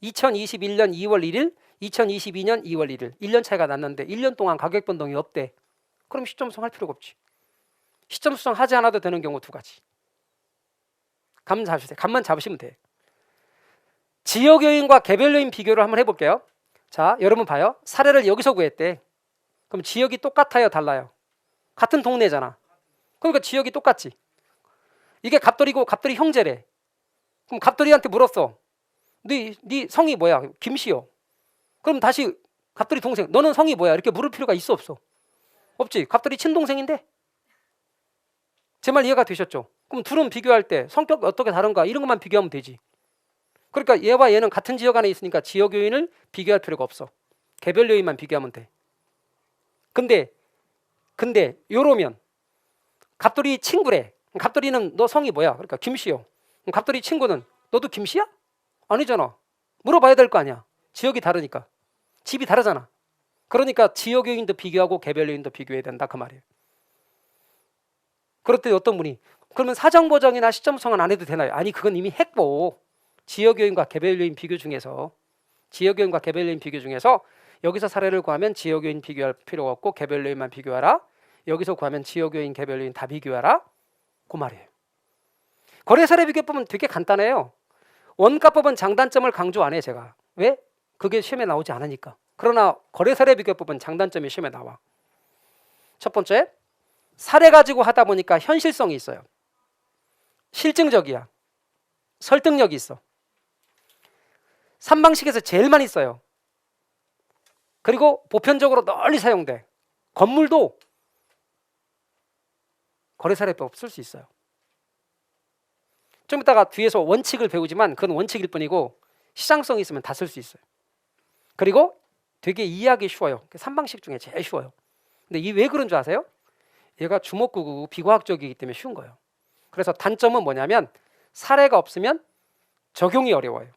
2021년 2월 1일, 2022년 2월 1일 1년 차이가 났는데 1년 동안 가격 변동이 없대. 그럼 시점 수정할 필요가 없지. 시점 수정하지 않아도 되는 경우 두 가지. 감 잡으세요. 감만 잡으시면 돼. 지역 요인과 개별 요인 비교를 한번 해볼게요. 자, 여러분 봐요. 사례를 여기서 구했대. 그럼 지역이 똑같아요, 달라요? 같은 동네잖아. 그러니까 지역이 똑같지. 이게 갑돌이고 갑돌이 형제래. 그럼 갑돌이한테 물었어. 네 성이 뭐야? 김씨요. 그럼 다시 갑돌이 동생. 너는 성이 뭐야? 이렇게 물을 필요가 있어 없어? 없지. 갑돌이 친동생인데. 제 말 이해가 되셨죠? 그럼 둘은 비교할 때 성격이 어떻게 다른가 이런 것만 비교하면 되지. 그러니까 얘와 얘는 같은 지역 안에 있으니까 지역 요인을 비교할 필요가 없어. 개별 요인만 비교하면 돼. 근데 요러면 갑돌이 친구래. 갑돌이는 너 성이 뭐야? 그러니까 김씨요. 갑돌이 친구는 너도 김씨야? 아니잖아. 물어봐야 될 거 아니야. 지역이 다르니까. 집이 다르잖아. 그러니까 지역 요인도 비교하고 개별 요인도 비교해야 된다 그 말이에요. 그럴 때 어떤 분이 그러면 사정 보정이나 시점 수정은 안 해도 되나요? 아니 그건 이미 했고 지역 요인과 개별 요인 비교 중에서 여기서 사례를 구하면 지역 요인 비교할 필요가 없고 개별 요인만 비교하라. 여기서 구하면 지역 요인, 개별 요인 다 비교하라. 그 말이에요. 거래 사례 비교법은 되게 간단해요. 원가법은 장단점을 강조 안 해 제가. 왜? 그게 시험에 나오지 않으니까. 그러나 거래 사례 비교법은 장단점이 시험에 나와. 첫 번째, 사례 가지고 하다 보니까 현실성이 있어요. 실증적이야. 설득력이 있어. 3방식에서 제일 많이 써요. 그리고 보편적으로 널리 사용돼. 건물도 거래사례법 쓸 수 있어요. 좀 이따가 뒤에서 원칙을 배우지만 그건 원칙일 뿐이고 시장성이 있으면 다 쓸 수 있어요. 그리고 되게 이해하기 쉬워요. 3방식 중에 제일 쉬워요. 근데 이 왜 그런 줄 아세요? 얘가 주목구구 비과학적이기 때문에 쉬운 거예요. 그래서 단점은 뭐냐면 사례가 없으면 적용이 어려워요.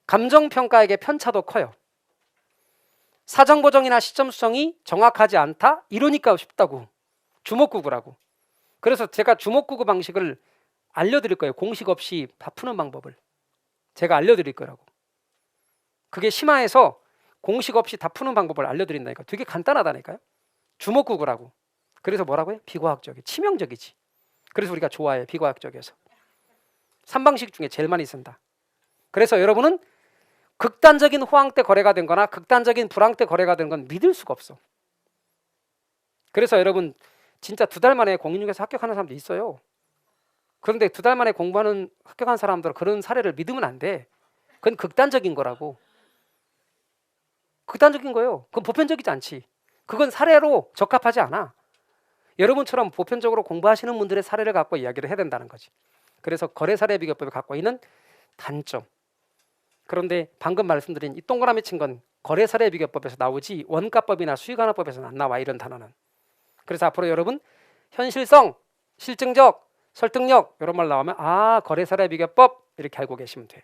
감정평가액의 편차도 커요. 사정보정이나 시점 수정이 정확하지 않다? 이러니까 쉽다고. 주목구구라고. 그래서 제가 주목구구 방식을 알려드릴 거예요. 공식 없이 다 푸는 방법을. 제가 알려드릴 거라고. 그게 심화해서 공식 없이 다 푸는 방법을 알려드린다니까. 되게 간단하다니까요. 주목구구라고. 그래서 뭐라고요? 비과학적이. 치명적이지. 그래서 우리가 좋아해. 비과학적이어서. 3방식 중에 제일 많이 쓴다. 그래서 여러분은 극단적인 호황 때 거래가 된 거나 극단적인 불황 때 거래가 된 건 믿을 수가 없어. 그래서 여러분 진짜 2달 만에 공인중개사 합격하는 사람도 있어요. 그런데 2달 만에 공부하는 합격한 사람들은 그런 사례를 믿으면 안 돼. 그건 극단적인 거라고. 극단적인 거예요. 그건 보편적이지 않지. 그건 사례로 적합하지 않아. 여러분처럼 보편적으로 공부하시는 분들의 사례를 갖고 이야기를 해야 된다는 거지. 그래서 거래사례 비교법이 갖고 있는 단점. 그런데 방금 말씀드린 이 동그라미 친 건 거래사례 비교법에서 나오지 원가법이나 수익환원법에서는 안 나와 이런 단어는. 그래서 앞으로 여러분 현실성, 실증적, 설득력 이런 말 나오면 아 거래사례 비교법 이렇게 알고 계시면 돼요.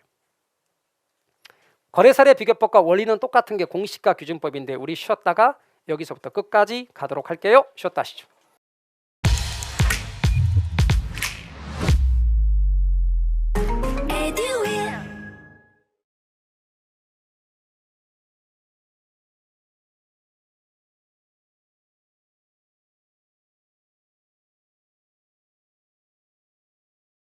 거래사례 비교법과 원리는 똑같은 게 공시가 규준법인데 우리 쉬었다가 여기서부터 끝까지 가도록 할게요. 쉬었다 하시죠.